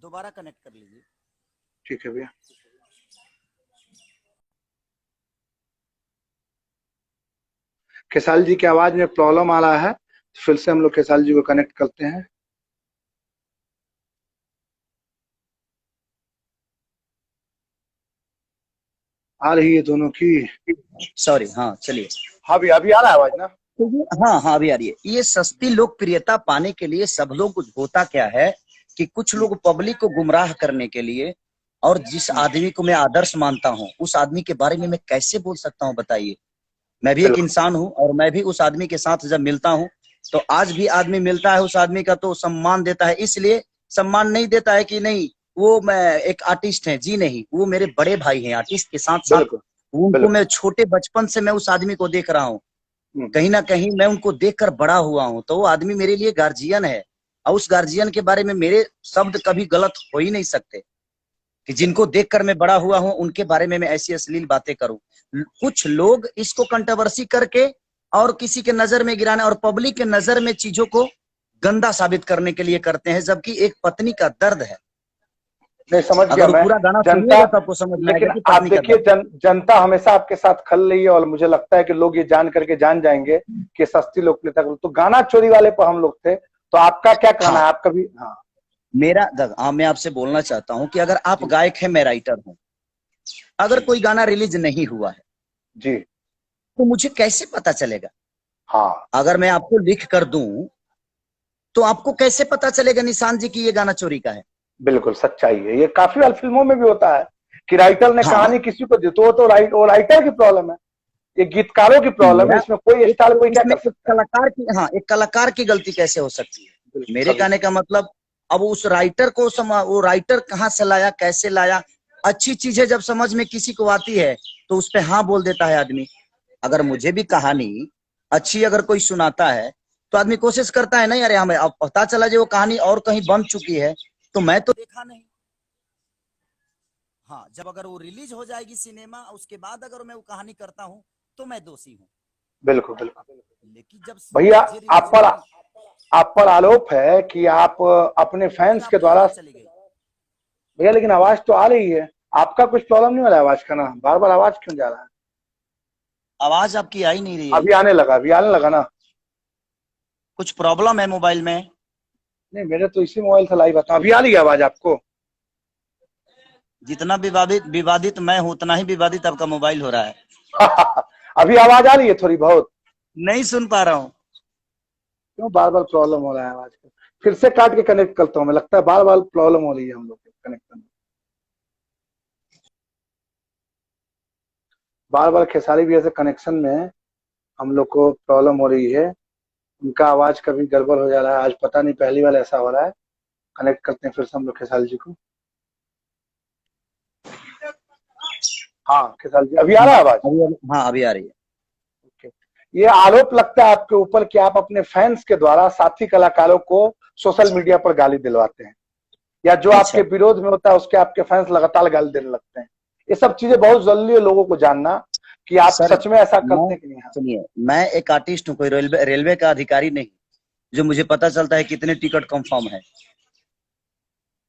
दोबारा कनेक्ट कर लीजिए। ठीक है भैया। खेसारी जी की आवाज में प्रॉब्लम आ रहा है, फिर से हम लोग खेसारी जी को कनेक्ट करते हैं। आ रही है दोनों की? सॉरी, हाँ चलिए। हाँ भैया, अभी आ रहा है आवाज ना? हाँ हाँ, अभी आ रही है। ये सस्ती लोकप्रियता पाने के लिए सब लोग, कुछ होता क्या है कि कुछ लोग पब्लिक को गुमराह करने के लिए, और जिस आदमी को मैं आदर्श मानता हूँ, उस आदमी के बारे में मैं कैसे बोल सकता हूँ बताइए? मैं भी एक बिल्कुल इंसान हूँ, और मैं भी उस आदमी के साथ जब मिलता हूँ, तो आज भी आदमी मिलता है उस आदमी का तो सम्मान देता है, इसलिए सम्मान नहीं देता है कि नहीं वो मैं एक आर्टिस्ट है, जी नहीं, वो मेरे बड़े भाई हैं, आर्टिस्ट के साथ साथ बिल्कुल उनको बिल्कुल। मैं छोटे बचपन से मैं उस आदमी को देख रहा हूँ, हम्म, कहीं ना कहीं मैं उनको देखकर बड़ा हुआ हूँ, तो वो आदमी मेरे लिए गार्जियन है, और उस गार्जियन के बारे में मेरे शब्द कभी गलत हो ही नहीं सकते, कि जिनको देखकर मैं बड़ा हुआ हूं उनके बारे में मैं ऐसी अश्लील बातें करूं। कुछ लोग इसको कंट्रोवर्सी करके और किसी के नजर में गिराने और पब्लिक के नजर में चीजों को गंदा साबित करने के लिए करते हैं, जबकि एक पत्नी का दर्द है, नहीं, समझ गया अगर वो मैं। पूरा गाना जनता, सुनिएगा तो आपको समझ में लेकिन आएगा कि आप पत्नी का देखिए दर्द। जनता हमेशा आपके साथ खल रही है, और मुझे लगता है कि लोग ये जान करके जान जाएंगे कि सस्ती लोकप्रियता। तो गाना चोरी वाले पर हम लोग थे, तो आपका क्या कहना हाँ, है? आप कभी, हाँ मैं आपसे बोलना चाहता हूँ कि अगर आप जी गायक हैं, मैं राइटर हूँ, अगर जी कोई गाना रिलीज नहीं हुआ है जी, तो मुझे कैसे पता चलेगा? हाँ अगर मैं आपको लिख कर दूं तो आपको कैसे पता चलेगा निशान जी की ये गाना चोरी का है? बिल्कुल सच्चाई है। ये काफी बार फिल्मों में भी होता है कि राइटर ने हाँ, कहानी किसी को दी, तो वो राइटर की प्रॉब्लम है, ये गीतकारों की प्रॉब्लम है। मेरा इसमें कोई एक स्टार कोई क्या इसमें कर एक सकता है? कलाकार की, हाँ, एक कलाकार की गलती कैसे हो सकती है? बिल्कुल मेरे कभी कहने का मतलब, अब उस राइटर को वो राइटर कहाँ से लाया, कैसे लाया? अच्छी चीजें जब समझ में किसी को आती है तो उस पे हाँ बोल देता है आदमी। अगर मुझे भी कहानी अच्छी अगर कोई सुनाता है तो आदमी कोशिश करता है, नहीं अरे हमें अब पता चला जो वो कहानी और कहीं बन चुकी है तो मैं तो देखा नहीं। हाँ, जब अगर वो रिलीज हो जाएगी सिनेमा, उसके बाद अगर मैं वो कहानी करता हूँ तो मैं दोषी हूँ। बिल्कुल बिल्कुल। लेकिन जब भैया, चीजें रिलीज आप हो पर गई, आप पर आरोप है कि आप अपने फिर फैंस के आपकी द्वारा। आवाज चली गई। भैया लेकिन आवाज तो आ रही है, आपका कुछ प्रॉब्लम नहीं हो रहा है आवाज का ना? बार बार आवाज क्यों जा रहा है? आवाज आपकी आ ही नहीं रही है। अभी आने लगा, अभी आने लगा ना? कुछ प्रॉब्लम है मोबाइल में? नहीं, मेरे तो इसी मोबाइल से लाइव आता, अभी आ रही है आवाज आपको? जितना विवादित विवादित मैं हूं उतना ही विवादित आपका मोबाइल हो रहा है। अभी आवाज आ रही है थोड़ी बहुत? नहीं सुन पा रहा हूँ। क्यों बार बार प्रॉब्लम हो रहा है आवाज का? फिर से काट के कनेक्ट करता हूँ, मैं लगता है बार बार प्रॉब्लम हो रही है हम लोग के कनेक्शन में। बार बार खेसारी भैया से कनेक्शन में हम लोग को प्रॉब्लम हो रही है, उनका आवाज कभी गड़बड़ हो जा रहा है। आज पता नहीं पहली बार ऐसा हो रहा है। कनेक्ट करते हैं फिर से हम लोग खेसारी जी को। हाँ खेसारी जी, अभी आ रहा है आवाज? हाँ, अभी आ रही है। ओके। ये आरोप लगता है आपके ऊपर कि आप अपने फैंस के द्वारा साथी कलाकारों को सोशल मीडिया पर गाली दिलवाते हैं, या जो आपके अच्छा विरोध में होता है उसके आपके फैंस लगातार गाली देने लगते हैं। ये सब चीजें बहुत जरूरी है लोगों को जानना कि आप सर, सच में ऐसा मैं करते हैं कि नहीं। हाँ सुनिए, मैं एक आर्टिस्ट हूँ, कोई रेलवे रेलवे का अधिकारी नहीं, जो मुझे पता चलता है कितने टिकट कंफर्म है।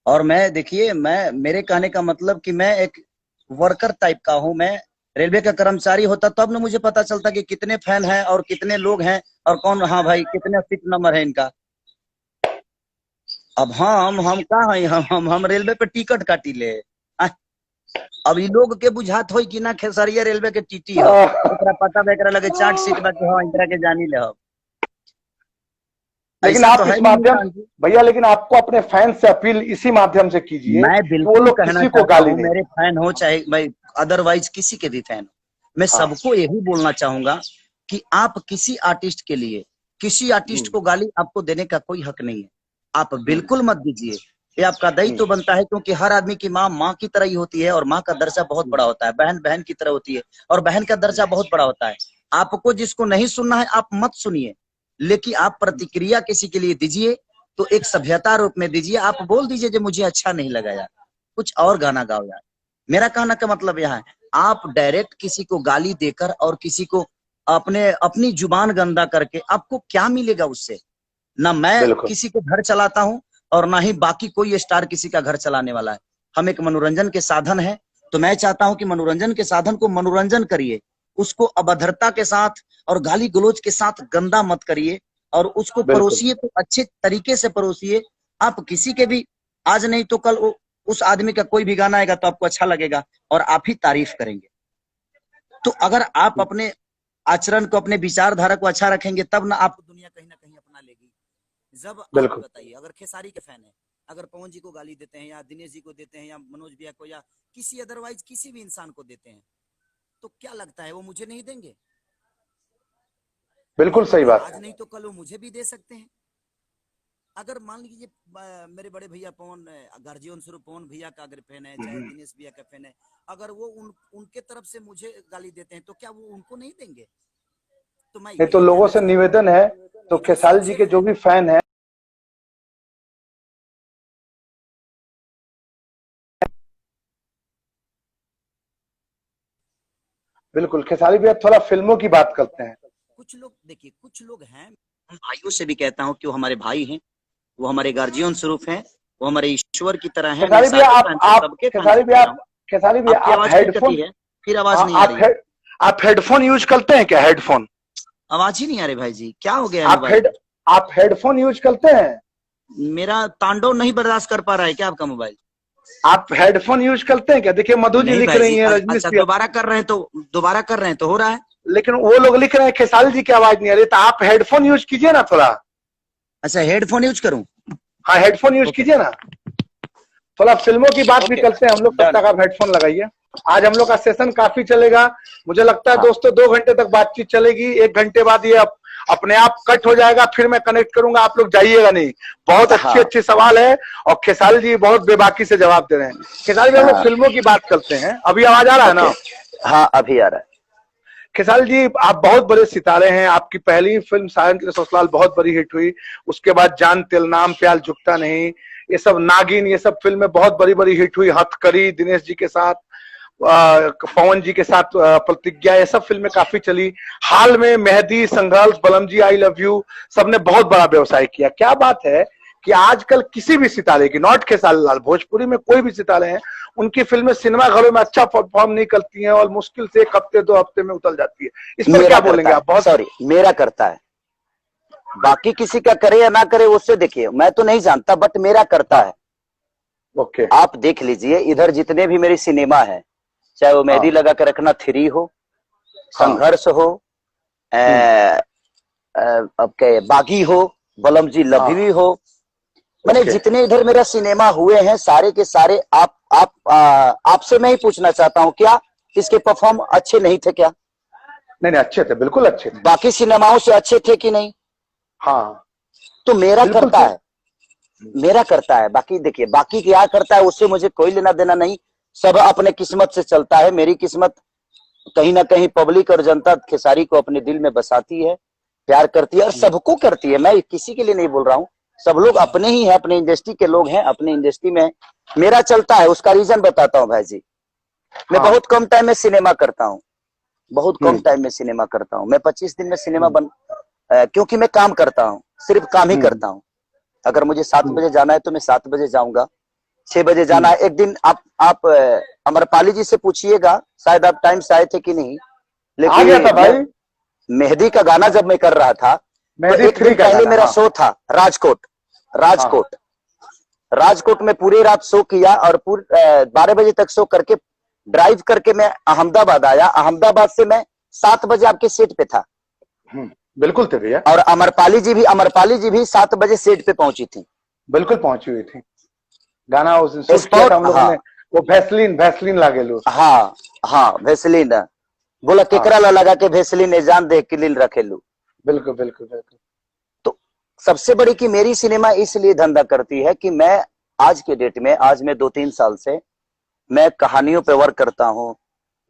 और मैं, देखिए, मैं, मेरे कहने का मतलब कि मैं एक वर्कर टाइप का हूं। मैं रेलवे का कर्मचारी होता तब ना मुझे पता चलता कि कितने फैन हैं और कितने लोग हैं और कौन, हाँ भाई कितने सीट नंबर है इनका। अब हम कहाँ हैं, हम रेलवे पे टिकट काटी ले। आह, अब इ लोग के बुझात हो कि ना खेसरिया रेलवे के टीटी ह, एकरा पता बा, एकरा लगे चार्ट सीट बा कि हाँ एकरा के जानी ले हम। लेकिन ऐसा तो आप है इस नहीं माध्यम, निशान जी। भैया लेकिन आपको अपने फैंस से अपील इसी माध्यम से कीजिए मैं कि वो बिल्कुल लोग कहना किसी को चाहता गाली हूँ, नहीं मेरे दें। फैन हो चाहे भाई अदरवाइज किसी के भी फैन हो, मैं हाँ सबको यही बोलना चाहूंगा कि आप किसी आर्टिस्ट के लिए, किसी आर्टिस्ट हम्म को गाली आपको देने का कोई हक नहीं है। आप हम्म बिल्कुल मत दीजिए, ये आपका दायित्व तो हम्म बनता है, क्योंकि हर आदमी की माँ माँ की तरह ही होती है और माँ का दर्जा बहुत बड़ा होता है, बहन बहन की तरह होती है और बहन का दर्जा बहुत बड़ा होता है। आपको जिसको नहीं सुनना है आप मत सुनिए, लेकिन आप प्रतिक्रिया किसी के लिए दीजिए तो एक सभ्यता रूप में दीजिए। आप बोल दीजिए जो मुझे अच्छा नहीं लगा यार, कुछ और गाना गाओ यार। मेरा कहना का मतलब यह है, आप डायरेक्ट किसी को गाली देकर और किसी को अपने अपनी जुबान गंदा करके आपको क्या मिलेगा उससे? ना मैं बिल्कुल किसी को घर चलाता हूं और ना ही बाकी कोई स्टार किसी का घर चलाने वाला है। हम एक मनोरंजन के साधन है, तो मैं चाहता हूं कि मनोरंजन के साधन को मनोरंजन करिए, उसको अभद्रता के साथ और गाली गलौज के साथ गंदा मत करिए, और उसको बिल्कुल परोसिए तो अच्छे तरीके से परोसिए। आप किसी के भी, आज नहीं तो कल उस आदमी का कोई भी गाना आएगा तो आपको अच्छा लगेगा और आप ही तारीफ करेंगे। तो अगर आप अपने आचरण को, अपने विचारधारा को अच्छा रखेंगे तब ना आपको दुनिया कहीं ना कहीं अपना लेगी। जब आप ही बिल्कुल बताइए, अगर खेसारी के फैन है, अगर पवन जी को गाली देते हैं या दिनेश जी को देते हैं या मनोज भैया को या किसी अदरवाइज किसी भी इंसान को देते हैं, तो क्या लगता है वो मुझे नहीं देंगे? बिल्कुल सही क्योंकि बात आज है। नहीं तो कल वो मुझे भी दे सकते हैं। अगर मान लीजिए मेरे बड़े भैया पवन, गार्जियन स्वरूप पवन भैया का अगर फैन है, चाहे दिनेश भैया का फैन है, अगर वो उनके तरफ से मुझे गाली देते हैं तो क्या वो उनको नहीं देंगे? तो मैं नहीं तो यही लोगों कहना से चाहता हूँ निवेदन है, तो कि जो खेसारी जी सच्चे के जो फैन भी है, फैन है, बिल्कुल खेसारी भैया थोड़ा फिल्मों की बात करते हैं। कुछ लोग, देखिए कुछ लोग हैं, हम भाइयों से भी कहता हूँ कि वो हमारे भाई हैं, वो हमारे गार्जियन स्वरूप हैं, वो हमारे ईश्वर की तरह है। खेसारी भैया खेसारी भैया आप हेडफोन, फिर आवाज नहीं आ रही। आप हेडफोन यूज करते हैं क्या? हेडफोन आवाज ही नहीं आ रही भाई जी, क्या हो गया है मोबाइल? आप हेडफोन यूज करते हैं? मेरा तांडव नहीं बर्दाश्त कर पा रहा है क्या आपका मोबाइल? आप हेडफोन यूज करते हैं क्या? देखिए मधु जी लिख रही हैं, रजनीश अच्छा दोबारा कर रहे हैं तो हो रहा है, लेकिन वो लोग लिख रहे हैं खेसारी जी की आवाज नहीं आ रही, तो आप हेडफोन यूज कीजिए ना थोड़ा। अच्छा हेडफोन यूज करूं? हाँ हेडफोन यूज कीजिए ना। थोड़ा फिल्मों की बात भी करते हैं हम लोग, तब तक आप हेडफोन लगाइए। आज हम लोग का सेशन काफी चलेगा, मुझे लगता है दोस्तों 2 घंटे तक बातचीत चलेगी। 1 घंटे बाद ये अपने आप कट हो जाएगा, फिर मैं कनेक्ट करूंगा, आप लोग जाइएगा नहीं। बहुत अच्छे सवाल है और खेसारी जी बहुत बेबाकी से जवाब दे रहे हैं। खेसारी जी हम लोग फिल्मों की बात करते हैं, अभी आवाज आ रहा है ना? हाँ अभी आ रहा है। खेसारी जी आप बहुत बड़े सितारे हैं, आपकी पहली फिल्म साजन के ससुराल बहुत बड़ी हिट हुई, उसके बाद जान तेल नाम प्यार झुकता नहीं, ये सब नागिन, ये सब फिल्में बहुत बड़ी बड़ी हिट हुई। हथकड़ी दिनेश जी के साथ, पवन जी के साथ प्रतिज्ञा, ये सब फिल्में काफी चली। हाल में मेहदी, संघर्ष, बलम जी, आई लव यू, सबने बहुत बड़ा व्यवसाय किया। क्या बात है कि आजकल किसी भी सितारे की, नॉट खेसारी लाल, भोजपुरी में कोई भी सितारे हैं, उनकी फिल्में सिनेमा घरों में अच्छा परफॉर्म नहीं करती हैं और मुश्किल से 1 हफ्ते 2 हफ्ते में उतल जाती है। इस पर क्या बोलेंगे आप? बहुत सॉरी, मेरा करता है, बाकी किसी का करे या ना करे उससे देखिए, मैं तो नहीं जानता, बट मेरा करता है। ओके आप देख लीजिए, इधर जितने भी मेरी सिनेमा है, चाहे वो मेहंदी लगा कर रखना 3 हो, संघर्ष हो, अब क्या बागी हो, बलम जी लभवी हो, मैंने जितने इधर मेरा सिनेमा हुए हैं सारे के सारे, आपसे मैं ही पूछना चाहता हूं, क्या इसके परफॉर्म अच्छे नहीं थे क्या? नहीं अच्छे थे, बिल्कुल अच्छे थे। बाकी सिनेमाओं से अच्छे थे कि नहीं? हाँ तो मेरा करता है, मेरा करता है। बाकी देखिए, बाकी क्या करता है उससे मुझे कोई लेना देना नहीं, सब अपने किस्मत से चलता है। मेरी किस्मत कहीं ना कहीं पब्लिक और जनता खेसारी को अपने दिल में बसाती है, प्यार करती है और सबको करती है। मैं किसी के लिए नहीं बोल रहा हूँ, सब लोग अपने ही हैं, अपने इंडस्ट्री के लोग हैं, अपने इंडस्ट्री में मेरा चलता है। उसका रीजन बताता हूँ भाई जी, मैं बहुत कम टाइम में सिनेमा करता हूँ, बहुत कम टाइम में सिनेमा करता हूँ। मैं 25 दिन में सिनेमा क्योंकि मैं काम करता हूँ, सिर्फ काम ही करता हूँ। अगर मुझे 7 बजे जाना है तो मैं 7 बजे जाऊंगा, 6 बजे जाना है। एक दिन आप अमरपाली जी से पूछिएगा, शायद आप टाइम से आए थे कि नहीं, आ गया था भाई। मेहंदी का गाना जब मैं कर रहा था तो एक दिन पहले मेरा शो था राजकोट में पूरी रात शो किया और 12 बजे तक शो करके ड्राइव करके मैं अहमदाबाद आया। अहमदाबाद से मैं 7 बजे आपके सेट पे था। बिल्कुल थे भैया। और अमरपाली जी भी 7 बजे सेट पे पहुंची थी, बिल्कुल पहुंची हुई थी। गाना उस शूट किया था हम लोगों ने, वो वैसलीन लागे लो। हाँ वैसलीन बोला, केकरा ला लगा के वैसलीन जान दे किलिल रखे लू। बिल्कुल बिल्कुल बिल्कुल। तो सबसे बड़ी कि मेरी सिनेमा इसलिए धंधा करती है कि मैं आज के डेट में, आज मैं 2-3 साल से मैं कहानियों पे वर्क करता हूँ।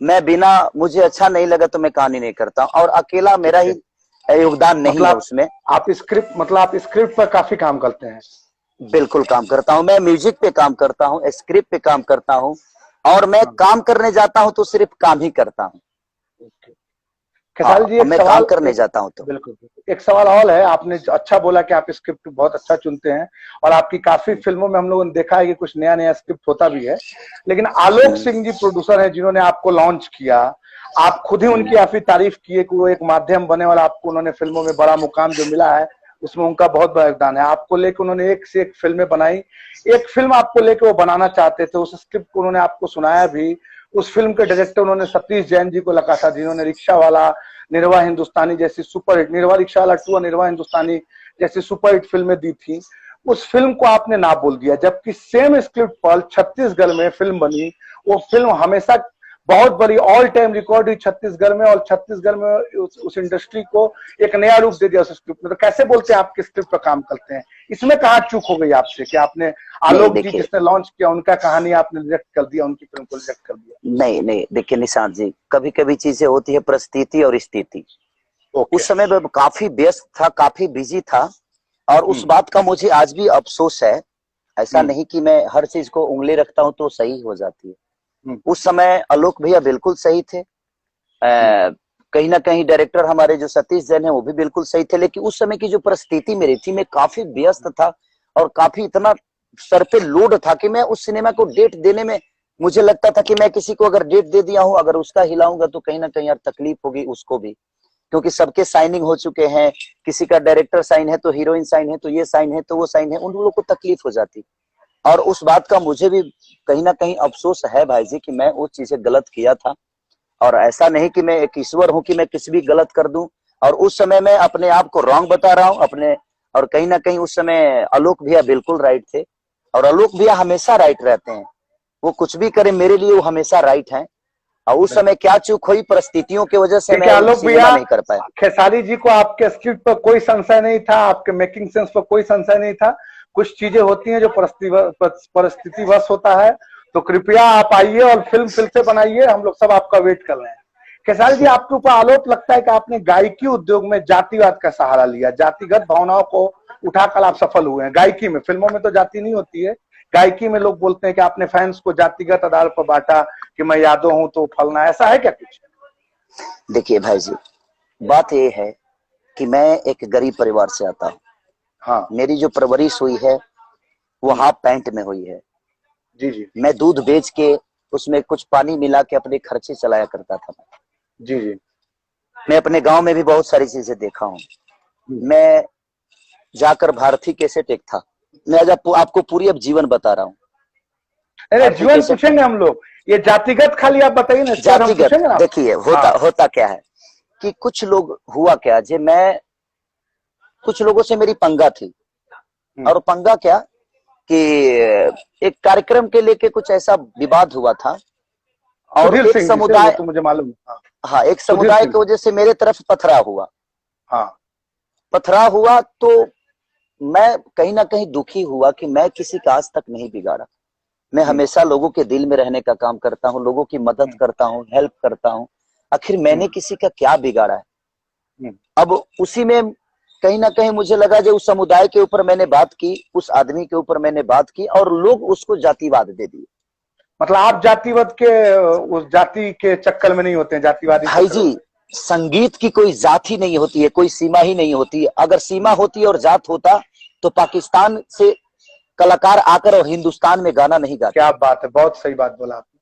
मैं बिना, मुझे अच्छा नहीं लगा तो मैं कहानी नहीं करता हूँ, और अकेला मेरा ही योगदान नहीं है उसमें। आप स्क्रिप्ट पर काफी काम करते हैं? बिल्कुल काम करता हूँ, मैं म्यूजिक पे काम करता हूँ, स्क्रिप्ट पे काम करता हूँ, और मैं काम करने जाता हूँ तो सिर्फ काम ही करता हूँ। खेसारी जी मैं काम करने जाता हूँ तो बिल्कुल। एक सवाल और है, आपने अच्छा बोला कि आप स्क्रिप्ट बहुत अच्छा चुनते हैं और आपकी काफी फिल्मों में हम लोगों ने देखा है कि कुछ नया नया स्क्रिप्ट होता भी है, लेकिन आलोक सिंह जी प्रोड्यूसर हैं जिन्होंने आपको लॉन्च किया। आप खुद ही उनकी काफी तारीफ किए कि वो एक माध्यम बने और आपको उन्होंने फिल्मों में बड़ा मुकाम जो मिला है उसमें उनका बहुत बड़ा योगदान है। आपको लेकर उन्होंने 1 से 1 फिल्में बनाई। एक फिल्म आपको लेकर वो बनाना चाहते थे, उस स्क्रिप्ट को उन्होंने आपको सुनाया भी। उस फिल्म के डायरेक्टर उन्होंने सतीश जैन जी को लगा था, जिन्होंने रिक्शा वाला, निर्वा हिंदुस्तानी जैसी सुपरहिट, निर्वा रिक्शा वाला 2 और निर्वा हिंदुस्तानी जैसी सुपरहिट फिल्में दी थी। उस फिल्म को आपने ना बोल दिया, जबकि सेम स्क्रिप्ट पर छत्तीसगढ़ में फिल्म बनी। वो फिल्म हमेशा बहुत बड़ी ऑल टाइम रिकॉर्ड हुई छत्तीसगढ़ में, और छत्तीसगढ़ में उस इंडस्ट्री को एक नया रूप दे दिया उस स्क्रिप्ट में। तो कैसे बोलते हैं आपके स्क्रिप्ट पर काम करते हैं? इसमें कहाँ चूक हो गई आपसे कि आपने आलोक जी जिसने लॉन्च किया उनका कहानी आपने रिजेक्ट कर दिया, उनकी फिल्म को रिजेक्ट कर दिया? नहीं, देखिए निशांत जी, कभी कभी चीजें होती है परिस्थिति और स्थिति। उस समय मैं काफी व्यस्त था, काफी बिजी था, और उस बात का मुझे आज भी अफसोस है। ऐसा नहीं कि मैं हर चीज को उंगली रखता हूं तो सही हो जाती है। उस समय आलोक भैया बिल्कुल सही थे, कहीं ना कहीं डायरेक्टर हमारे जो सतीश जैन है वो भी बिल्कुल सही थे, लेकिन उस समय की जो परिस्थिति मेरी थी, मैं काफी व्यस्त था और काफी इतना सर पे लोड था कि मैं उस सिनेमा को डेट देने में मुझे लगता था कि मैं किसी को अगर डेट दे दिया हूं, अगर उसका हिलाऊंगा तो कहीं ना कहीं यार तकलीफ होगी उसको भी, क्योंकि सबके साइनिंग हो चुके हैं, किसी का डायरेक्टर साइन है तो हीरोइन साइन है तो ये साइन है तो वो साइन है, उन लोगों को तकलीफ हो जाती। और उस बात का मुझे भी कहीं ना कहीं अफसोस है भाई जी कि मैं वो चीजें गलत किया था। और ऐसा नहीं कि मैं एक ईश्वर हूं कि मैं किसी भी गलत कर दूं, और उस समय मैं अपने आप को रॉन्ग बता रहा हूं अपने। और कहीं ना कहीं उस समय आलोक भैया बिल्कुल राइट थे, और आलोक भैया हमेशा राइट रहते हैं, वो कुछ भी करे मेरे लिए वो हमेशा राइट हैं। और उस समय क्या चूक हुई, परिस्थितियों की वजह से मैं आलोक सिनेमा भैया, नहीं कर पाया। खेसारी जी को आपके स्क्रिप्ट पर कोई संशय नहीं था, आपके मेकिंग सेंस पर कोई संशय नहीं था। कुछ चीजें होती हैं जो परिस्थितिवश होता है, तो कृपया आप आइए और फिल्म फिर से बनाइए, हम लोग सब आपका वेट कर रहे हैं। खेसारी जी, आपके ऊपर आरोप लगता है कि आपने गायकी उद्योग में जातिवाद का सहारा लिया, जातिगत भावनाओं को उठाकर आप सफल हुए हैं गायकी में। फिल्मों में तो जाति नहीं होती है, गायकी में लोग बोलते हैं कि आपने फैंस को जातिगत आधार पर बांटा कि मैं यादव हूं तो फलना, ऐसा है क्या कुछ? देखिए भाई जी, बात ये है कि मैं एक गरीब परिवार से आता हूँ। हाँ मेरी जो परवरिश हुई है वो हाफ पैंट में हुई है। जी जी मैं दूध बेच के उसमें कुछ पानी मिला के अपने खर्चे चलाया करता था। जी जी मैं अपने गांव में भी बहुत सारी चीजें देखा हूँ। मैं जाकर भारती कैसेट एक था, मैं आज आपको पूरी अब जीवन बता रहा हूँ। अरे जीवन पूछेंगे हम लोग, ये जातिगत खाली आप बताइए ना, इसके बाद हम पूछेंगे ना। देखिए होता क्या है कि कुछ लोग हुआ क्या, जे मैं कुछ लोगों से मेरी पंगा थी। और पंगा क्या कि एक कार्यक्रम के लेके कुछ ऐसा विवाद हुआ था, और एक समुदाय, तो मुझे मालूम है। हाँ, एक समुदाय की वजह से मेरे तरफ पथराव हुआ। हाँ, पथराव हुआ तो मैं कहीं ना कहीं दुखी हुआ कि मैं किसी का आज तक नहीं बिगाड़ा। मैं हमेशा लोगों के दिल में रहने का काम करता हूँ, लोगों की मदद करता हूँ, हेल्प करता हूँ। आखिर मैंने किसी का क्या बिगाड़ा है? अब उसी में कहीं ना कहीं मुझे लगा जो उस समुदाय के ऊपर मैंने बात की, उस आदमी के ऊपर मैंने बात की, और लोग उसको जातिवाद दे दिए। मतलब आप जातिवाद के उस जाति के चक्कर में नहीं होते हैं, जातिवादी भाई जी, संगीत की कोई जात ही नहीं होती है, कोई सीमा ही नहीं होती है। अगर सीमा होती और जात होता तो पाकिस्तान से कलाकार आकर और हिंदुस्तान में गाना नहीं गाते। क्या बात है, बहुत सही बात बोला आपने।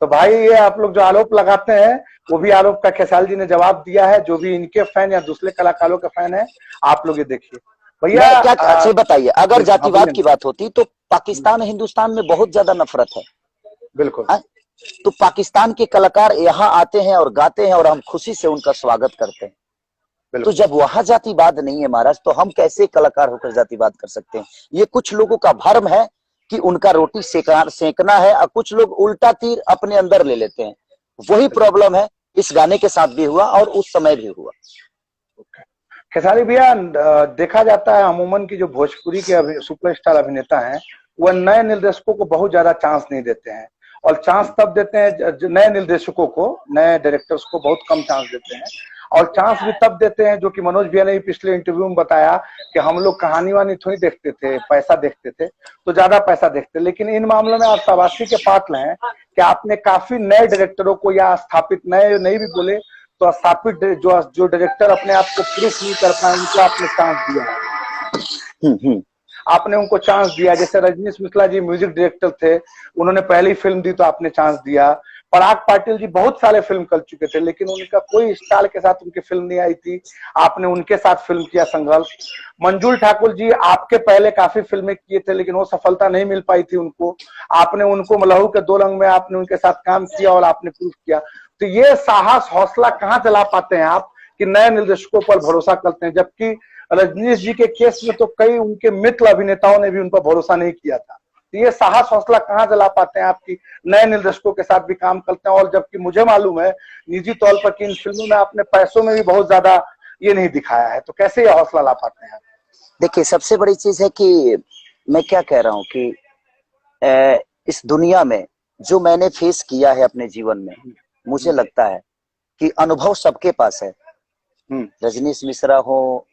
तो भाई ये आप लोग जो आरोप लगाते हैं, वो भी आरोप का खेसारी जी ने जवाब दिया है। जो भी इनके फैन या दूसरे कलाकारों के फैन है, आप लोग ये देखिए भैया। क्या अच्छा बताइए, अगर जातिवाद की बात होती तो पाकिस्तान हिंदुस्तान में बहुत ज्यादा नफरत है। बिल्कुल। तो पाकिस्तान के कलाकार यहाँ आते हैं और गाते हैं और हम खुशी से उनका स्वागत करते हैं। तो जब वहां जातिवाद नहीं है महाराज, तो हम कैसे कलाकार होकर जातिवाद कर सकते हैं? ये कुछ लोगों का भ्रम है कि उनका रोटी सेकना है, और कुछ लोग उल्टा तीर अपने अंदर ले लेते हैं। वही प्रॉब्लम है, इस गाने के साथ भी हुआ और उस समय भी हुआ। खेसारी भैया, देखा जाता है अमूमन की जो भोजपुरी के सुपरस्टार अभिनेता हैं, वह नए निर्देशकों को बहुत ज्यादा चांस नहीं देते हैं। और चांस तब देते हैं नए निर्देशकों को, नए डायरेक्टर्स को बहुत कम चांस देते हैं। और चांस भी तब देते हैं, जो कि मनोज भैया ने भी पिछले इंटरव्यू में बताया कि हम लोग कहानी वानी थोड़ी देखते थे, पैसा देखते थे, तो ज्यादा पैसा देखते। लेकिन इन मामलों में आप शाबाशी के पात्र हैं कि आपने काफी नए डायरेक्टरों को, या स्थापित, नए नहीं भी बोले तो स्थापित जो डायरेक्टर अपने आप को प्रूफ नहीं कर पाए, उनको आपने चांस दिया। आपने उनको चांस दिया। जैसे रजनीश मिश्रा जी म्यूजिक डायरेक्टर थे, उन्होंने पहली फिल्म दी तो आपने चांस दिया। पराग पाटिल जी बहुत सारे फिल्म कर चुके थे, लेकिन उनका कोई स्टार के साथ उनकी फिल्म नहीं आई थी, आपने उनके साथ फिल्म किया संघर्ष। मंजुल ठाकुर जी आपके पहले काफी फिल्में किए थे, लेकिन वो सफलता नहीं मिल पाई थी उनको, आपने उनको लहू के दो रंग में आपने उनके साथ काम किया और आपने प्रूफ किया। तो ये साहस हौसला कहाँ चला पाते हैं आप कि नए निर्देशकों पर भरोसा करते हैं? जबकि रजनीश जी के केस में तो कई उनके मित्र अभिनेताओं ने भी उन पर भरोसा नहीं किया था। तो ये साहस हौसला कहाँ चला पाते हैं आपकी नए निर्देशकों के साथ भी काम करते हैं? और जबकि मुझे मालूम है निजी तौर पर कि इन फिल्मों में आपने पैसों में भी बहुत ज्यादा ये नहीं दिखाया है, तो कैसे ये हौसला ला पाते हैं? देखिए, सबसे बड़ी चीज है कि मैं क्या कह रहा हूँ कि इस दुनिया में जो मैंने फेस किया है अपने जीवन में, मुझे लगता है कि अनुभव सबके पास है। रजनीश मिश्रा हो,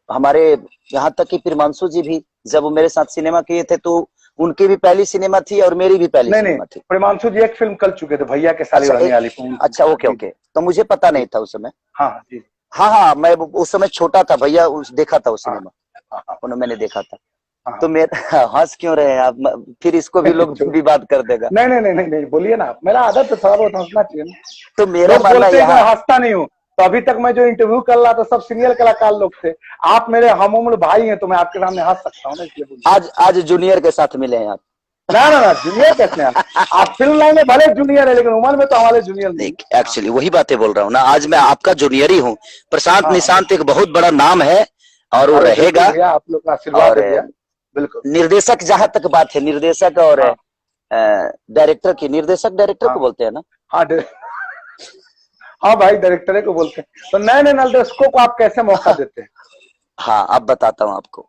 हमारे यहाँ तक कि प्रियमांशु जी भी, जब वो मेरे साथ सिनेमा किए थे तो उनकी भी पहली सिनेमा थी और मेरी भी पहली सिनेमा थी। प्रियमांशु जी एक फिल्म कर चुके थे, भैया के साली रहने वाली। अच्छा, ओके, तो मुझे पता नहीं था उस समय। हाँ, मैं उस समय छोटा था भैया, देखा था उस सिनेमा, मैंने देखा था। हाँ। तो मेरा हंस क्यों रहे हैं आप? फिर इसको भी लोग विवाद कर देगा। नहीं नहीं नहीं नहीं नहीं, बोलिए ना, मेरा आदत है थोड़ा बहुत हंसना चाहिए ना। तो मेरा लोग मानना बोलते हैं कि मैं यहाँ, हंसता नहीं हूँ, तो अभी तक मैं जो इंटरव्यू कर रहा था सब सीनियर कलाकार लोग थे। आप मेरे हम उम्र भाई हैं, तो मैं आपके सामने हंस सकता हूँ ना, इसलिए बोलिए। आज जूनियर के साथ मिले हैं आप। ना ना ना, जूनियर कैसे आप फिल्म लाइन में भले जूनियर है, लेकिन उम्र में तो हमारे जूनियर नहीं। नहीं, एक्चुअली वही बातें बोल रहा हूँ ना, आज मैं आपका जूनियर ही हूँ। प्रशांत हाँ, निशांत एक बहुत बड़ा नाम है और वो अरे बिल्कुल रहेगा। भैया, आप लोग का आशीर्वाद और है भैया। बिल्कुल। निर्देशक, जहां तक बात है निर्देशक और हाँ डायरेक्टर की, निर्देशक डायरेक्टर को हाँ बोलते हैं ना? हाँ हाँ भाई, डायरेक्टर को बोलते हैं। तो नए नए निर्देशकों को आप कैसे मौका देते हैं? हाँ, अब बताता हूँ आपको।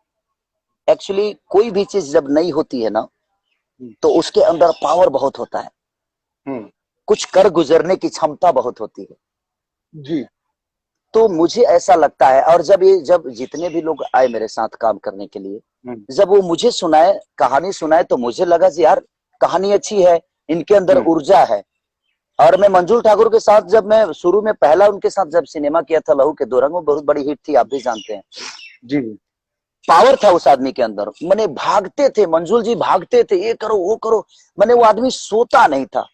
एक्चुअली कोई भी चीज जब नई होती है ना, तो उसके अंदर पावर बहुत होता है, हम्म। कुछ कर गुजरने की क्षमता बहुत होती है। जी। तो मुझे ऐसा लगता है, और जब जितने भी लोग आए मेरे साथ काम करने के लिए, जब वो मुझे सुनाए, कहानी सुनाए, तो मुझे लगा कि यार कहानी अच्छी है, इनके अंदर ऊर्जा है। और मैं मंजुल ठाकुर के साथ, जब मैं शुरू में पहला उनके साथ जब सिनेमा किया था लहू के दो रंग, वो बहुत बड़ी हिट थी, आप भी जानते हैं। जी। पावर था उस आदमी के अंदर, मैंने भागते थे, मंजुल जी भागते थे, ये करो वो करो, मैंने वो आदमी सोता नहीं था।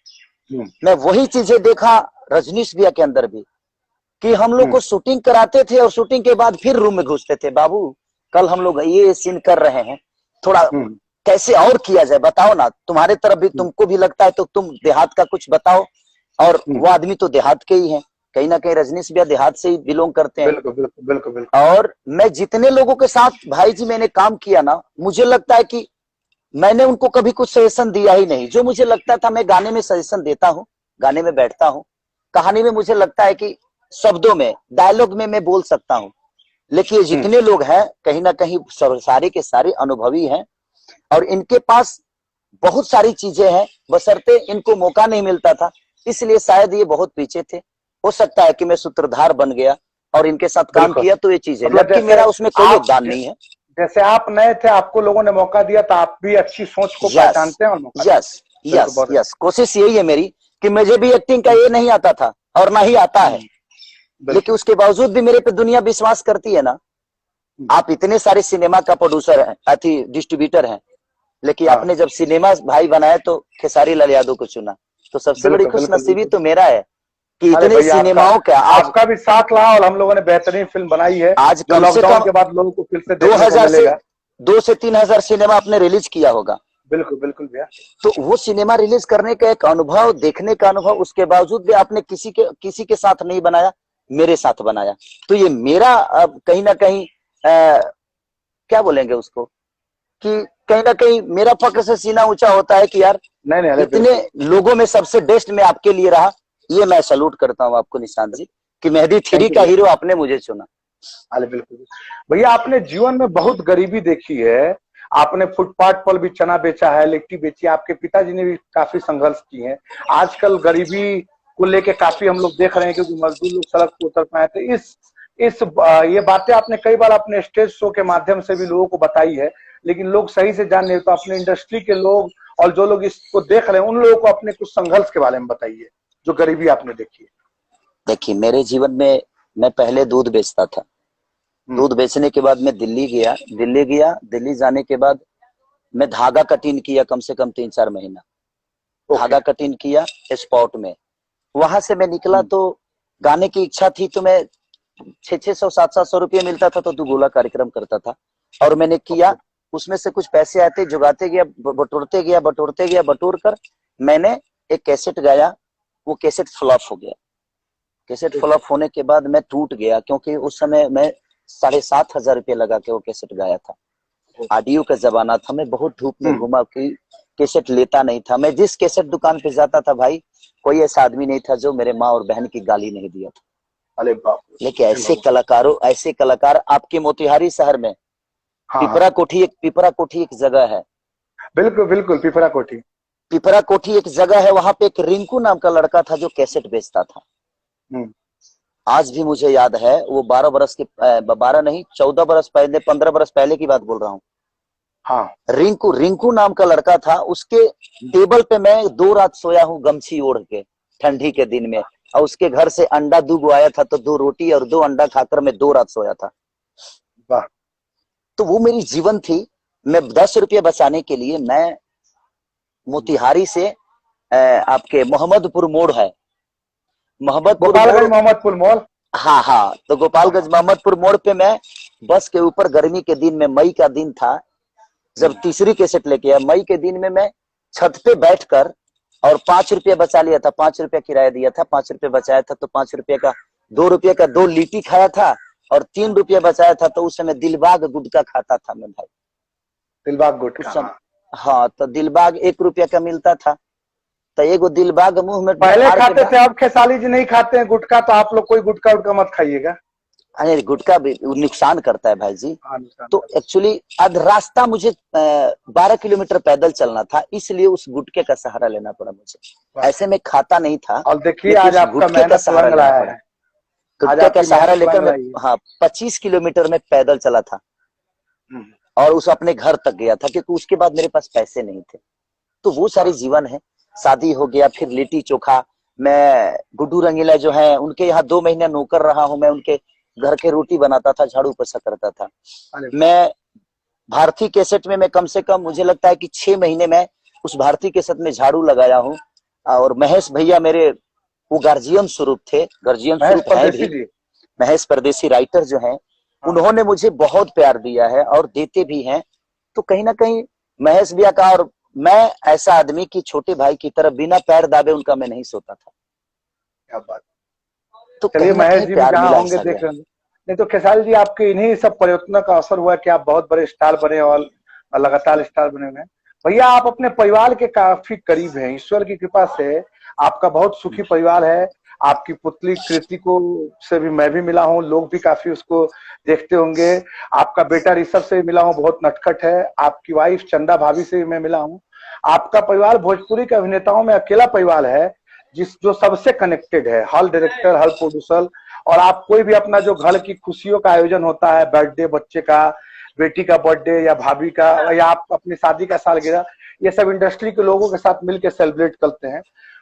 मैं वही चीजें देखा रजनीश भैया के अंदर भी, कि हम लोग को शूटिंग कराते थे और शूटिंग के बाद फिर रूम में घुसते थे, बाबू कल हम लोग ये सीन कर रहे हैं, थोड़ा कैसे और किया जाए, बताओ ना। तुम्हारे तरफ भी, तुमको भी लगता है तो तुम देहात का कुछ बताओ। और वो आदमी तो देहात के ही हैं, कहीं ना कहीं रजनीश भैया देहात से ही बिलोंग करते हैं। बिल्कुल बिल्कुल बिल्कुल बिल्कुल। और मैं जितने लोगों के साथ भाई जी मैंने काम किया ना, मुझे लगता है कि मैंने उनको कभी कुछ सजेशन दिया ही नहीं। जो मुझे लगता था, मैं गाने में सजेशन देता हूँ, गाने में बैठता हूँ, कहानी में मुझे लगता है कि शब्दों में, डायलॉग में मैं बोल सकता हूँ। लेकिन ये जितने लोग हैं, कहीं ना कहीं सारे के सारे अनुभवी हैं, और इनके पास बहुत सारी चीजें हैं, बशर्ते इनको मौका नहीं मिलता था, इसलिए शायद ये बहुत पीछे थे। हो सकता है कि मैं सूत्रधार बन गया और इनके साथ काम किया, तो ये चीजें, मतलब लेकिन मेरा उसमें कोई योगदान नहीं है। जैसे आप नए थे, आपको लोगों ने मौका दिया, तो आप भी अच्छी सोच को पहचानते हैं और मौका यस यस, कोशिश यही है मेरी कि मुझे भी एक्टिंग का ये नहीं आता था और ना ही आता है, लेकिन उसके बावजूद भी मेरे पे दुनिया विश्वास करती है ना। आप इतने सारे सिनेमा का प्रोड्यूसर हैं, अथी डिस्ट्रीब्यूटर हैं, लेकिन आपने जब सिनेमा भाई बनाए तो खेसारी लाल यादव को चुना, तो सबसे बड़ी खुशनसीबी तो मेरा है कि इतने सिनेमाओं का आपका भी साथ रहा और हम लोगों ने बेहतरीन फिल्म बनाई है। आज कम से लॉकडाउन के बाद लोगों को फिर से 2 से 3 हजार सिनेमा आपने रिलीज किया होगा। बिल्कुल बिल्कुल भैया। तो वो सिनेमा रिलीज करने का एक अनुभव, देखने का अनुभव, उसके बावजूद भी आपने किसी के साथ नहीं बनाया, मेरे साथ बनाया। तो ये मेरा कहीं ना कहीं क्या बोलेंगे उसको, कि कहीं ना कहीं मेरा फक्र से सीना ऊंचा होता है कि यार नहीं, इतने लोगों में सबसे बेस्ट मैं आपके लिए रहा। ये मैं सैल्यूट करता हूँ आपको निशांत जी, कि मेहदी 3 का हीरो आपने मुझे चुना। अरे बिल्कुल भैया, आपने जीवन में बहुत गरीबी देखी है। आपने फुटपाथ पर भी चना बेचा है, लिट्टी बेची, आपके पिताजी ने भी काफी संघर्ष किए हैं। आजकल गरीबी को लेके काफी हम लोग देख रहे हैं, क्योंकि मजदूर लोग सड़क पर उतर पाए। तो ये बातें आपने कई बार अपने स्टेज शो के माध्यम से भी लोगों को बताई है, लेकिन लोग सही से जान नहीं। तो अपने इंडस्ट्री के लोग और जो लोग इसको देख रहे हैं, उन लोगों को अपने कुछ संघर्ष के बारे में बताइए, जो गरीबी आपने देखी है। देखिए, मेरे जीवन में मैं पहले दूध बेचता था। दूध बेचने के बाद मैं दिल्ली गया। दिल्ली जाने के बाद मैं धागा कटिंग किया, कम से कम 3-4 महीना धागा कटिंग किया स्पॉट में। वहां से मैं निकला तो गाने की इच्छा थी, तो मैं 600 700 रुपये मिलता था तो दुगोला कार्यक्रम करता था, और मैंने किया। उसमें से कुछ पैसे आते, जुगाते गया, बटोरते गया, बटोर कर मैंने एक कैसेट गाया। वो कैसेट फ्लॉप हो गया। कैसेट फ्लॉप होने के बाद मैं टूट गया, क्योंकि उस समय मैं 7,500 रुपये लगा के वो कैसेट गाया था। ऑडियो का जमाना था, मैं बहुत धूप में घुमा कि कैसेट लेता नहीं था। मैं जिस कैसेट दुकान पे जाता था भाई, कोई ऐसा आदमी नहीं था जो मेरे माँ और बहन की गाली नहीं दिया था। अरे बाप। लेकिन ऐसे कलाकार आपके मोतिहारी शहर में पिपरा कोठी एक जगह है। बिल्कुल बिल्कुल, पिपरा कोठी एक जगह है। वहां पे एक रिंकू नाम का लड़का था जो कैसेट बेचता था। आज भी मुझे याद है, वो 12 नहीं 14 बरस पहले, 15 बरस पहले की बात बोल रहा हूँ। हाँ। रिंकू नाम का लड़का था। उसके टेबल पे मैं 2 रात सोया हूँ, गमछी ओढ़ के, ठंडी के दिन में। और उसके घर से अंडा 2 आया था, तो 2 रोटी और 2 अंडा खाकर मैं 2 रात सोया था। वाह। तो वो मेरी जीवन थी। मैं 10 रुपये बचाने के लिए मैं मोतिहारी से आपके मोहम्मदपुर मोड़ है, मोहम्मदपुर गोपालगंज मोड़, मोहम्मदपुर मॉल। हाँ, तो गोपालगंज मोहम्मदपुर मोड़ पे मैं बस के ऊपर, गर्मी के दिन में, मई का दिन था जब तीसरी कैसेट लेके आया, मई के दिन में मैं छत पे बैठकर और 5 रुपये बचा लिया था, 5 रुपया किराया दिया था, 5 रुपये बचाया था, तो 5 रुपये का 2 रुपये का 2 लिट्टी खाया था और 3 रुपये बचाया था, तो उस समय दिलबाग गुटखा खाता था मैं भाई। दिलबाग उस गुटखा, समय हाँ, तो दिलबाग 1 रुपया का मिलता था, तो एगो दिलबाग मुंह में पहले फाड़ के खाते थे, अब खेसारी जी नहीं खाते हैं गुटखा, तो आप लोग कोई गुटखा उटका मत खाइएगा। अरे गुटखा भी नुकसान करता है भाई जी। हाँ, नुकसान तो एक्चुअली अब रास्ता मुझे 12 किलोमीटर पैदल चलना था, इसलिए उस गुटके का सहारा लेना पड़ा मुझे। ऐसे में खाता नहीं था, और देखिए लेकिन आज उस आपका गुटके का मेहनत सहारा रंग लेना लाया पड़ा। है। आज गुटके का आपकी सहारा मेहनत लेकर रंग मैं लाई है। हाँ 25 किलोमीटर में पैदल चला था और उस अपने घर तक गया था, क्योंकि उसके बाद मेरे पास पैसे नहीं थे। तो वो सारी जीवन है। शादी हो गया, फिर लिट्टी चोखा, मैं गुड्डू रंगीला जो है उनके यहाँ 2 महीने नौकर रहा हूं, मैं उनके घर के रोटी बनाता था, झाड़ू पोछा करता था। मैं भारतीय कैसेट में मैं कम से कम मुझे लगता है कि 6 महीने में उस भारतीय कैसेट में झाड़ू लगाया हूँ। और महेश भैया मेरे वो गार्जियन स्वरूप थे, गार्जियन महेश स्वरूप है परदेसी भी, जी। महेश परदेसी राइटर जो हैं, उन्होंने मुझे बहुत प्यार दिया है और देते भी हैं। तो कहीं ना कहीं महेश भैया का, और मैं ऐसा आदमी की छोटे भाई की तरह बिना पैर दाबे उनका मैं नहीं सोता था। क्या बात। तो चलिए कहीं ना महेश कहीं जी भी प्यार जहाँ मिला होंगे ऐसा देख गया। रहे हैं। नहीं तो खेसारी जी आपके इन्हीं सब प्रयत्नों का असर हुआ कि आप बहुत बड़े स्टार बने और लगातार स्टार बने हुए हैं। भैया आप अपने परिवार के काफी करीब हैं, ईश्वर की कृपा से आपका बहुत सुखी परिवार है। आपकी पुतली कृति को से भी मैं भी मिला हूँ, लोग भी काफी उसको देखते होंगे। आपका बेटा ऋषभ से भी मिला हूँ, बहुत नटखट है। आपकी वाइफ चंदा भाभी से भी मैं मिला हूँ। आपका परिवार भोजपुरी के अभिनेताओं में अकेला परिवार है जो सबसे कनेक्टेड है, हर डायरेक्टर, हर प्रोड्यूसर। और आप कोई भी अपना जो घर की खुशियों का आयोजन होता है, बर्थडे बच्चे का, बेटी का बर्थडे या भाभी का, या आप अपनी शादी का सालगिरह, ये सब इंडस्ट्री के लोगों के साथ मिलकर सेलिब्रेट करते हैं।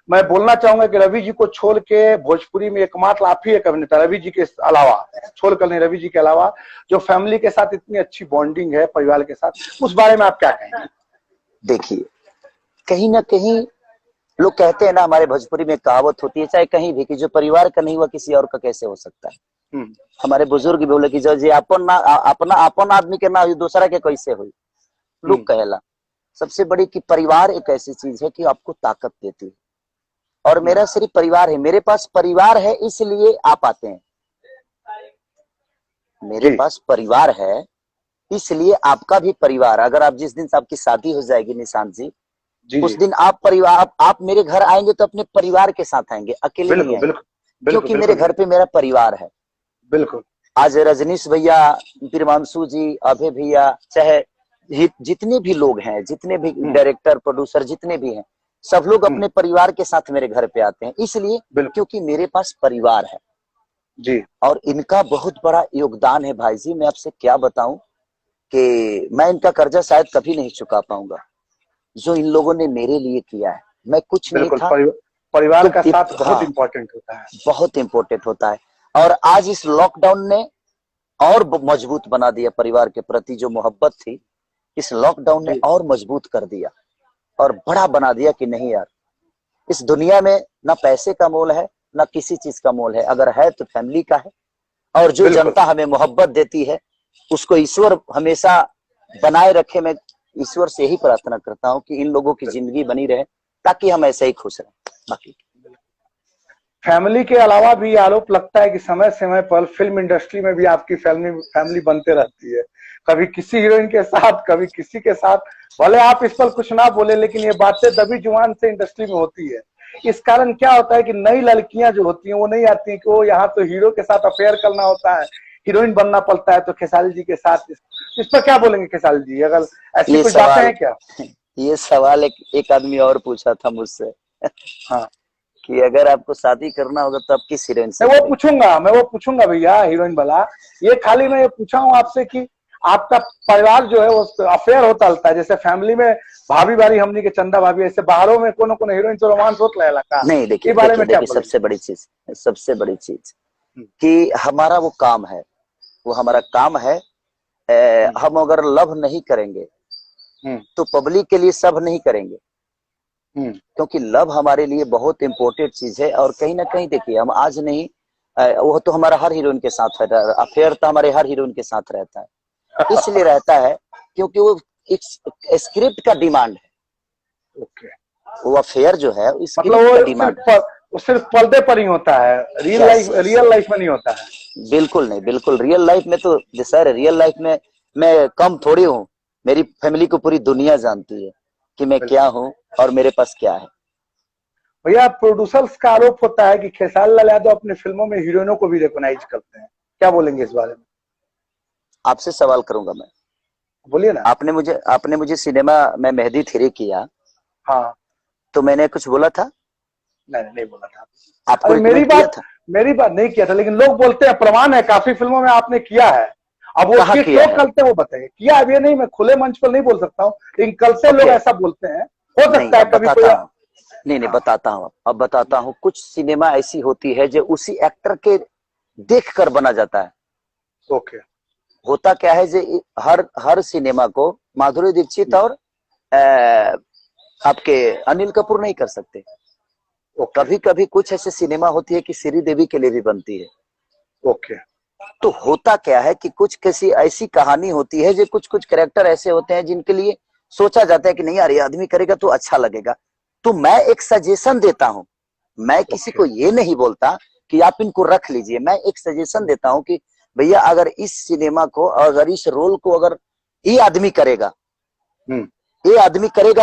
मैं बोलना चाहूंगा कि रवि जी को छोड़ के भोजपुरी में एकमात्र आप ही एक अभिनेता, रवि जी के अलावा, छोड़ कर नहीं, रवि जी के अलावा, जो फैमिली के साथ इतनी अच्छी बॉन्डिंग है परिवार के साथ, उस बारे में आप क्या कहेंगे? देखिए, कहीं ना कहीं लोग कहते हैं ना, हमारे भोजपुरी में कहावत होती है चाहे कहीं भी, कि जो परिवार का नहीं हुआ किसी और का कैसे हो सकता है। हमारे बुजुर्ग बोले कि जो अपना अपन आदमी के ना दूसरा के कैसे हुई, लोग कहेला। सबसे बड़ी कि परिवार एक ऐसी चीज है कि आपको ताकत देती है, और मेरा सिर्फ परिवार है, मेरे पास परिवार है इसलिए आप आते हैं। मेरे पास परिवार है इसलिए आपका भी परिवार, अगर आप जिस दिन से आपकी शादी हो जाएगी निशांत जी, उस दिन आप परिवार, आप मेरे घर आएंगे तो अपने परिवार के साथ आएंगे, अकेले नहीं आएंगे, क्योंकि मेरे घर पे मेरा परिवार है। बिल्कुल। आज रजनीश भैया, प्रियांशु जी, अभय भैया, चाहे जितने भी लोग हैं, जितने भी डायरेक्टर प्रोड्यूसर जितने भी हैं, सब लोग अपने परिवार के साथ मेरे घर पे आते हैं, इसलिए क्योंकि मेरे पास परिवार है जी। और इनका बहुत बड़ा योगदान है भाई जी। मैं आपसे क्या बताऊं कि मैं इनका कर्जा शायद कभी नहीं चुका पाऊंगा, जो इन लोगों ने मेरे लिए किया है। मैं कुछ नहीं था। परिवार का साथ बहुत इंपॉर्टेंट होता है, बहुत इंपॉर्टेंट होता है। और आज इस लॉकडाउन ने और मजबूत बना दिया परिवार के प्रति जो मोहब्बत थी, इस लॉकडाउन ने और मजबूत कर दिया और बड़ा बना दिया कि नहीं यार, इस दुनिया में ना पैसे का मोल है ना किसी चीज का मोल है, अगर है तो फैमिली का है। और जो जनता हमें मोहब्बत देती है उसको ईश्वर हमेशा बनाए रखे। मैं ईश्वर से यही प्रार्थना करता हूँ कि इन लोगों की जिंदगी बनी रहे ताकि हम ऐसे ही खुश रहें। बाकी फैमिली के अलावा भी आरोप लगता है कि समय समय पर फिल्म इंडस्ट्री में भी आपकी फैमिली बनते रहती है, कभी किसी हीरोइन के साथ, कभी किसी के साथ। भले आप इस पर कुछ ना बोले, लेकिन ये बातें दबी जुबान से इंडस्ट्री में होती है। इस कारण क्या होता है कि नई लड़कियां जो होती हैं वो नहीं आती कि वो यहाँ तो हीरो के साथ अफेयर करना होता है, हीरोइन बनना पड़ता है, तो खेसारी जी के साथ इस पर क्या बोलेंगे खेसारी जी? अगर ऐसी कुछ बातें हैं क्या? ये सवाल एक आदमी और पूछा था मुझसे हाँ, कि अगर आपको शादी करना होगा तो आप किस हीरोइन से? मैं वो पूछूंगा भैया, हीरोइन वाला। ये खाली मैं ये पूछा हूँ आपसे कि आपका परिवार जो है वो अफेयर होता रहता है, जैसे फैमिली में भाभी बारी हमनी के चंदा भाभी, ऐसे बाहरों में कोनो कोनो हीरोइन से रोमांस होता है। नहीं, देखिए सबसे बड़ी चीज कि हमारा वो काम है, वो हमारा काम है। हम अगर लव नहीं करेंगे तो पब्लिक के लिए सब नहीं करेंगे, क्योंकि लव हमारे लिए बहुत इंपॉर्टेंट चीज है। और कहीं ना कहीं देखिए, हम आज नहीं, वो तो हमारा हर हीरोइन के साथ है, अफेयर तो हमारे हर हीरोइन के साथ रहता है। इसलिए रहता है क्योंकि वो एक स्क्रिप्ट का डिमांड है। ओके, वो अफेयर जो है मतलब स्क्रिप्ट का डिमांड है। वो सिर्फ पर्दे पर ही होता है, रियल लाइफ में नहीं होता है। बिल्कुल नहीं, बिल्कुल रियल लाइफ में तो सर, रियल लाइफ में मैं कम थोड़ी हूँ। मेरी फैमिली को पूरी दुनिया जानती है कि मैं क्या हूँ और मेरे पास क्या है। भैया, प्रोड्यूसर्स का आरोप होता है कि खेसारी लाल यादव अपनी फिल्मों में हीरोइनों को भी रिकॉग्नाइज करते हैं, क्या बोलेंगे इस बारे में? आपसे सवाल करूंगा मैं, बोलिए ना। आपने मुझे सिनेमा में मेहंदी 3 किया, हाँ, तो मैंने कुछ बोला था? नहीं बोला था। आपको अरे रिकमेंड किया था? मेरी बात नहीं किया था, लेकिन लोग बोलते हैं, प्रमाण है, काफी फिल्मों में आपने किया है। अब वो कहाँ ये किया क्यों है? करते हैं वो बताइए। किया अब ये नहीं, मैं खुले मंच पर नहीं बोल सकता हूँ, लेकिन कल से लोग ऐसा बोलते हैं। हो नहीं, सकता है अब कभी बताता कोई। हूँ। नहीं, बताता हूँ, अब बताता हूँ। कुछ सिनेमा ऐसी होती है जो उसी एक्टर के देख कर बना जाता है। ओके, होता क्या है, जो हर सिनेमा को माधुरी दीक्षित और आपके अनिल कपूर नहीं कर सकते। कभी कभी कुछ ऐसे सिनेमा होती है कि श्रीदेवी के लिए भी बनती है। ओके, तो होता क्या है कि कुछ किसी ऐसी कहानी होती है, जो कुछ कैरेक्टर ऐसे होते हैं जिनके लिए सोचा जाता है कि नहीं यार, ये आदमी करेगा तो अच्छा लगेगा। तो मैं एक सजेशन देता हूं, मैं किसी को ये नहीं बोलता कि आप इनको रख लीजिए। मैं एक सजेशन देता हूं कि भैया, अगर इस सिनेमा को, अगर इस रोल को अगर ये आदमी करेगा,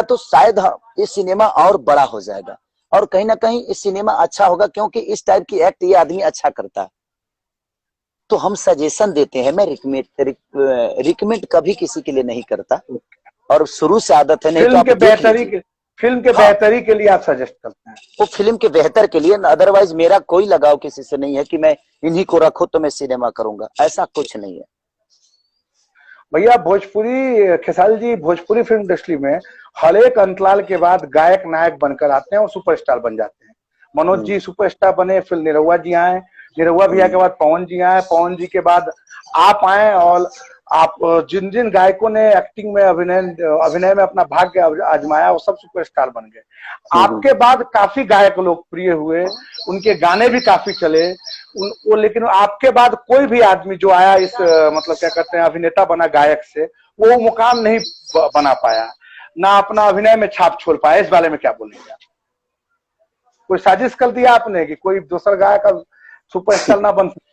तो शायद ये सिनेमा और बड़ा हो जाएगा, और कहीं ना कहीं ये सिनेमा अच्छा होगा, क्योंकि इस टाइप की एक्ट ये आदमी अच्छा करता है। तो हम सजेशन देते हैं। मैं रिकमेंड कभी किसी के लिए नहीं करता, और शुरू से आदत है। नहीं तो आप देख लीजिए, फिल्म के बेहतरी के लिए आप सजेस्ट करते हैं? वो फिल्म के बेहतर के लिए। अदरवाइज मेरा कोई लगाव किसी से नहीं है कि मैं इन्हीं को रखो तो मैं सिनेमा करूंगा, ऐसा कुछ नहीं है। भैया, खेसारी जी भोजपुरी फिल्म इंडस्ट्री में हर एक अंतराल के बाद गायक नायक बनकर आते हैं और सुपरस्टार बन जाते हैं। मनोज जी सुपरस्टार बने, फिर निरहुआ जी आए, निरहुआ भैया के बाद पवन जी आए, पवन जी के बाद आप आए, और आप जिन जिन गायकों ने एक्टिंग में अभिनय में अपना भाग्य आजमाया, वो सब सुपरस्टार बन गए। आपके बाद काफी गायक लोकप्रिय हुए, उनके गाने भी काफी चले। लेकिन आपके बाद कोई भी आदमी जो आया इस मतलब क्या कहते हैं, अभिनेता बना गायक से, वो मुकाम नहीं बना पाया, ना अपना अभिनय में छाप छोड़ पाया। इस बारे में क्या बोलेंगे आप? कोई साजिश कर दिया आपने कि कोई दूसरा गायक का सुपरस्टार ना बन सके?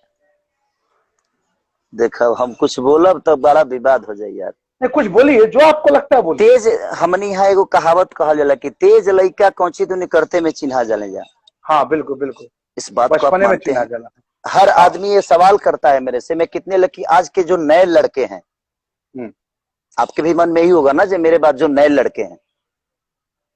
देखो, हम कुछ बोलब तो बड़ा विवाद हो जाए यार। नहीं, कुछ बोलिए, जो आपको लगता है बोलिए। तेज हमनी है, एगो कहावत कहल जाला कि तेज लइका कौची दुनी करते में चिन्हा जले जा। हाँ, बिल्कुल बिल्कुल, इस बात को आप बचपने में मानते चिन्हा हैं? जला। हर आदमी ये सवाल करता है मेरे से, मैं कितने लकी आज के जो नए लड़के हैं, आपके भी मन में ही होगा ना, जो मेरे बाद जो नए लड़के हैं,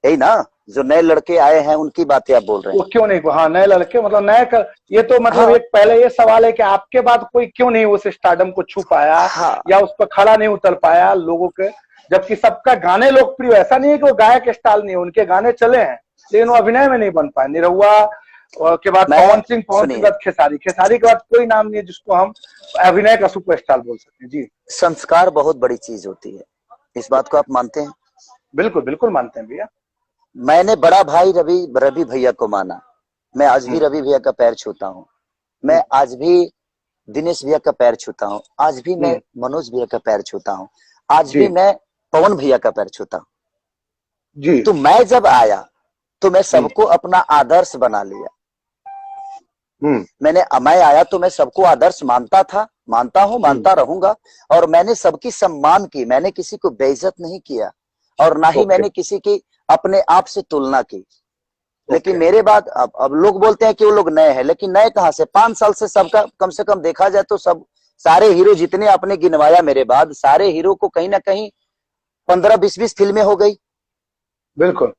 यही ना, जो नए लड़के आए हैं उनकी बातें आप बोल रहे हैं। वो क्यों नहीं? हाँ, नए लड़के मतलब ये तो मतलब हाँ, एक पहले ये सवाल है कि आपके बाद कोई क्यों नहीं उस स्टारडम को छू पाया, हाँ, या उस पर खड़ा नहीं उतर पाया लोगों के, जबकि सबका गाने लोकप्रिय। ऐसा नहीं है कि वो गायक स्टाइल नहीं है, उनके गाने चले हैं, लेकिन वो अभिनय में नहीं बन पाए। निरहुआ के बाद पवन सिंह के बाद खेसारी के बाद कोई नाम नहीं है जिसको हम अभिनय का सुपरस्टार बोल सकते हैं। जी, संस्कार बहुत बड़ी चीज होती है, इस बात को आप मानते हैं? बिल्कुल बिल्कुल मानते हैं भैया। मैंने बड़ा भाई रवि भैया को माना। मैं आज भी रवि भैया का पैर छूता हूँ। मैं आज भी दिनेश भैया का पैर छूता हूँ। आज भी मैं मनोज भैया का पैर छूता हूँ। आज भी मैं पवन भैया का पैर छूता हूँ। जी, तो मैं जब आया तो मैं सबको अपना आदर्श बना लिया। मैं आया तो मैं सबको आदर्श मानता था, मानता हूँ, मानता रहूंगा। और मैंने सबकी सम्मान की, मैंने किसी को बेइज्जत नहीं किया, और ना ही मैंने किसी की अपने आप से तुलना की। लेकिन मेरे बाद अब लोग बोलते हैं कि वो लोग नए हैं, लेकिन नए कहां से? 5 साल से सबका कम से कम देखा जाए तो सारे हीरो जितने आपने गिनवाया मेरे बाद, सारे हीरो को कहीं ना कहीं 15-20 फिल्में हो गई। बिल्कुल।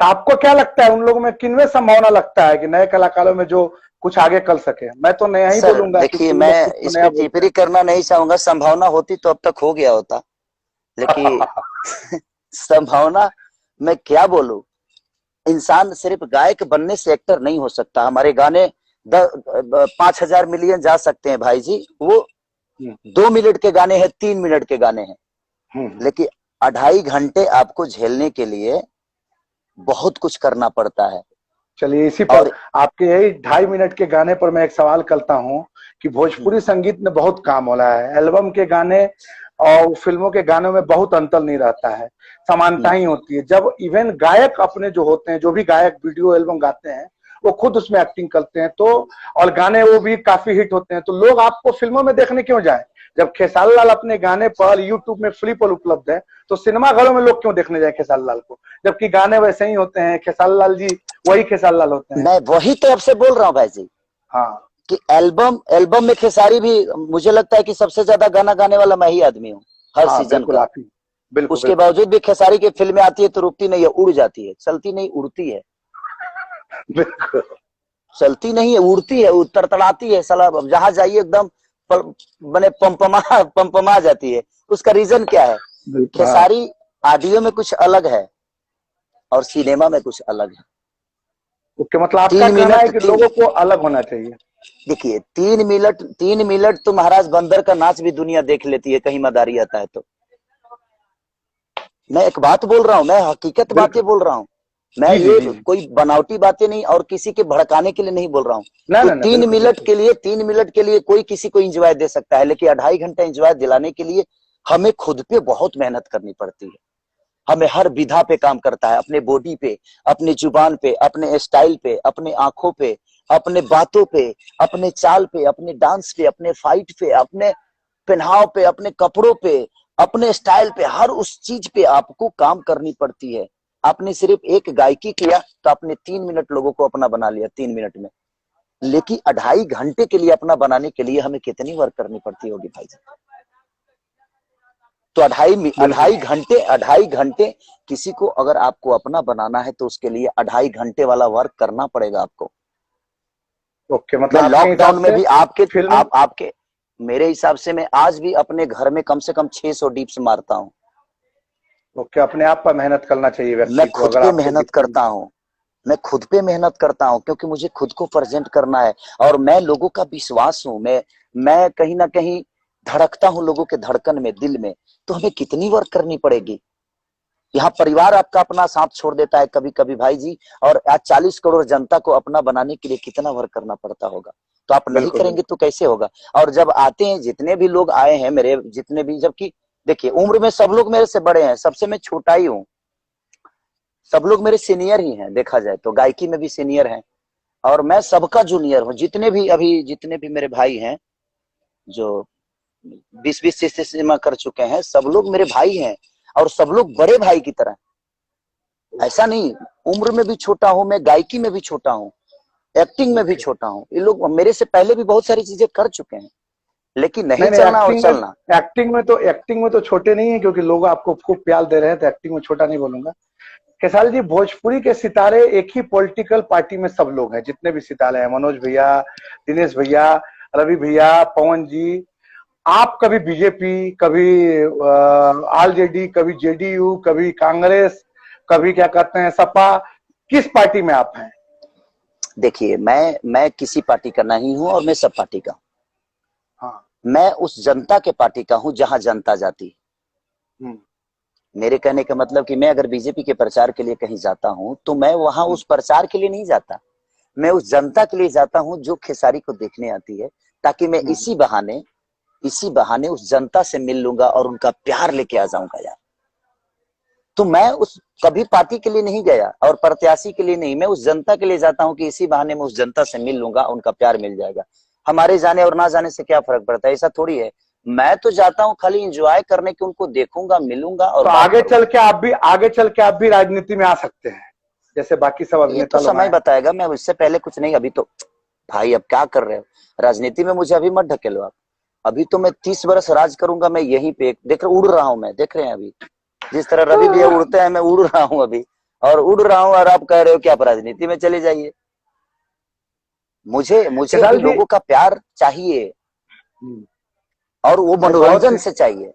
तो आपको क्या लगता है, उन लोगों में किनमें संभावना लगता है कि नए कलाकारों में जो कुछ आगे कर सके? मैं तो नया ही बोलूंगा। देखिए, मैं इस पे टिप्पणी करना नहीं चाहूंगा। संभावना होती तो अब तक हो गया होता, लेकिन संभावना मैं क्या बोलूं। इंसान सिर्फ गायक बनने से एक्टर नहीं हो सकता। हमारे गाने 5,000 मिलियन जा सकते हैं भाई जी, वो 2 मिनट के गाने हैं, 3 मिनट के गाने हैं, लेकिन 2.5 घंटे आपको झेलने के लिए बहुत कुछ करना पड़ता है। चलिए इसी पर आपके यही 2.5 मिनट के गाने पर मैं एक सवाल करता हूँ कि भोजपुरी संगीत में बहुत काम हो रहा है, एल्बम के गाने और फिल्मों के गानों में बहुत अंतर नहीं रहता है, समानता ही होती है। जब इवन गायक अपने जो होते हैं, जो भी गायक वीडियो एल्बम गाते हैं, वो खुद उसमें एक्टिंग करते हैं, तो और गाने वो भी काफी हिट होते हैं, तो लोग आपको फिल्मों में देखने क्यों जाए? जब खेसारी लाल अपने गाने पर यूट्यूब में फ्री पर उपलब्ध है, तो सिनेमा घरों में लोग क्यों देखने जाए खेसारी लाल को, जबकि गाने वैसे ही होते हैं, खेसारी लाल जी वही खेसारी लाल होते हैं। मैं वही तो आपसे बोल रहा हूँ भाई जी। हाँ, कि एल्बम में खेसारी भी, मुझे लगता है कि सबसे ज्यादा गाना गाने वाला मैं ही आदमी हूँ हर हाँ, सीजन बिल्कुल का। आप ही, बिल्कुल उसके बावजूद भी खेसारी की फिल्में आती है तो रुकती नहीं है, उड़ जाती है, चलती नहीं उड़ती है। बिल्कुल चलती नहीं है, उड़ती है, तड़तड़ाती है साला, जहां जाइए एकदम बने पंपमा जाती है। उसका रीजन क्या है? बिल्कुल। हाँ, खेसारी ऑडियो में कुछ अलग है और सिनेमा में कुछ अलग है। ओके, मतलब आपका 3 कहना है मिनट कि लोगों को अलग होना चाहिए। देखिए 3 मिनट तो महाराज बंदर का नाच भी दुनिया देख लेती है, कहीं मदारी आता है तो। मैं एक बात बोल रहा हूँ, मैं हकीकत बातें बोल रहा हूँ, मैं जी, ये जी, जी। कोई बनावटी बातें नहीं और किसी के भड़काने के लिए नहीं बोल रहा हूँ। ना, तो ना, ना, 3 बिल्कुल, मिनट के लिए 3 मिनट के लिए कोई किसी को एंजॉय दे सकता है, लेकिन 2.5 घंटा एंजॉय दिलाने के लिए हमें खुद पे बहुत मेहनत करनी पड़ती है। हमें हर विधा पे काम करता है, अपने बॉडी पे, अपने जुबान पे, अपने स्टाइल पे, अपने आंखों पे, अपने बातों पे, अपने चाल पे, अपने डांस पे, अपने फाइट पे, अपने पहनाव पे, अपने कपड़ों पे, अपने स्टाइल पे, हर उस चीज पे आपको काम करनी पड़ती है। आपने सिर्फ एक गायकी किया तो आपने 3 मिनट लोगों को अपना बना लिया 3 मिनट में, लेकिन 2.5 घंटे के लिए अपना बनाने के लिए हमें कितनी वर्क करनी पड़ती होगी भाई साहब। तो 2.5 घंटे किसी को अगर आपको अपना बनाना है तो उसके लिए 2.5 घंटे वाला वर्क करना पड़ेगा आपको। ओके, मतलब मैं आपके लॉकडाउन हिसाब में से भी फिल्म आपके मेरे हिसाब से मैं आज भी अपने घर में कम से कम 600 डिप्स मारता हूँ। ओके, अपने आप पर मेहनत करना चाहिए मैं व्यक्ति को, खुद अगर पे आपको मेहनत दिखता है। करता हूँ, मैं खुद पे मेहनत करता हूँ क्योंकि मुझे खुद को प्रेजेंट करना है और मैं लोगों का विश्वास हूँ। मैं कहीं ना कहीं धड़कता हूँ लोगों के धड़कन में, दिल में। तो हमें कितनी वर्क करनी पड़ेगी। यहाँ परिवार आपका अपना साथ छोड़ देता है कभी कभी भाई जी, और आज 40 करोड़ जनता को अपना बनाने के लिए कितना वर्क करना पड़ता होगा। तो आप नहीं बिल्कुल, करेंगे तो कैसे होगा। और जब आते हैं, जितने भी लोग आए हैं मेरे, जितने भी, जबकि देखिए उम्र में सब लोग मेरे से बड़े हैं, सबसे मैं छोटा ही हूँ, सब लोग मेरे सीनियर ही हैं, देखा जाए तो गायकी में भी सीनियर हैं और मैं सबका जूनियर हूँ। जितने भी मेरे भाई हैं जो 20-20 से सिनेमा कर चुके हैं, सब लोग मेरे भाई हैं और सब लोग बड़े भाई की तरह। ऐसा नहीं, उम्र में भी छोटा हूँ मैं, गायकी में भी छोटा हूँ, एक्टिंग में भी छोटा हूँ। ये लोग मेरे से पहले भी बहुत सारी चीजें कर चुके हैं, लेकिन नहीं नहीं, चलना और चलना। एक्टिंग में तो छोटे नहीं है, क्योंकि लोग आपको खूब प्यार दे रहे हैं, तो एक्टिंग में छोटा नहीं बोलूंगा। खेसारी जी, भोजपुरी के सितारे एक ही पॉलिटिकल पार्टी में सब लोग हैं, जितने भी सितारे हैं, मनोज भैया, दिनेश भैया, रवि भैया, पवन जी। आप कभी बीजेपी, कभी आरजेडी, कभी जेडीयू, कभी कांग्रेस, कभी क्या कहते हैं सपा, किस पार्टी में आप हैं? देखिए मैं किसी पार्टी का नहीं हूं और मैं सब पार्टी का हूं। हाँ। मैं उस जनता के पार्टी का हूं जहां जनता जाती है। हम्म। मेरे कहने का मतलब कि मैं अगर बीजेपी के प्रचार के लिए कहीं जाता हूं तो मैं वहां उस प्रचार के लिए नहीं जाता, मैं उस जनता के लिए जाता हूं जो खेसारी को देखने आती है, ताकि मैं इसी बहाने उस जनता से मिल लूंगा और उनका प्यार लेके आ जाऊंगा यार। तो मैं उस कभी पार्टी के लिए नहीं गया और प्रत्याशी के लिए नहीं, मैं उस जनता के लिए जाता हूं कि इसी बहाने मैं उस जनता से मिल लूंगा, उनका प्यार मिल जाएगा। हमारे जाने और ना जाने से क्या फर्क पड़ता है, ऐसा थोड़ी है। मैं तो जाता हूं खाली एंजॉय करने के, उनको देखूंगा, मिलूंगा और तो बात आगे करूंगा। चल के आप भी राजनीति में आ सकते हैं, जैसे बाकी सब ये तो अभिनेता लोग समय आए। बताएगा, मैं उससे पहले कुछ नहीं। अभी तो भाई अब क्या कर रहे हो राजनीति में, मुझे अभी मत ढकेलो आप। अभी तो मैं 30 वर्ष राज करूंगा, मैं यहीं पे देख रहे उड़ रहा हूं, मैं देख रहे हैं अभी जिस तरह रवि भैया उड़ते हैं, मैं उड़ रहा हूं अभी, और उड़ रहा हूं, और आप कह रहे हो कि आप राजनीति में चले जाइए। मुझे भी खेसारी जी। लोगों का प्यार चाहिए हम्म, और वो नहीं, बहुत मनोरंजन ही से चाहिए।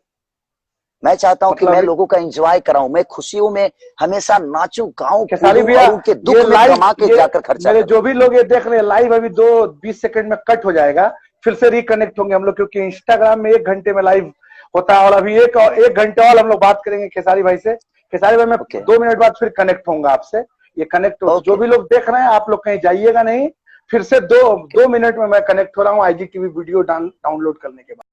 मैं चाहता हूं कि मैं मतलब लोगों का एंजॉय कराऊं, मैं खुशियों में हमेशा नाचूं, गाऊं, खेसारी कूदूं भैया, और उनके ये दुख में लाइव, कमा के ये जाकर खर्चा मेरे करूं। जो भी लोग ये देख रहे हैं लाइव, अभी 2-20 सेकंड में कट हो जाएगा, फिर से रिकनेक्ट होंगे हम लोग, क्योंकि इंस्टाग्राम में 1 घंटे में लाइव होता है। और अभी एक घंटे और हम लोग बात करेंगे खेसारी भाई से। खेसारी भाई मैं 2 मिनट बाद फिर कनेक्ट होऊंगा आपसे। ये कनेक्ट जो भी लोग देख रहे हैं, आप लोग कहीं जाइएगा नहीं, फिर से 2 मिनट में मैं कनेक्ट हो रहा हूँ IGTV वीडियो डाउनलोड करने के बाद।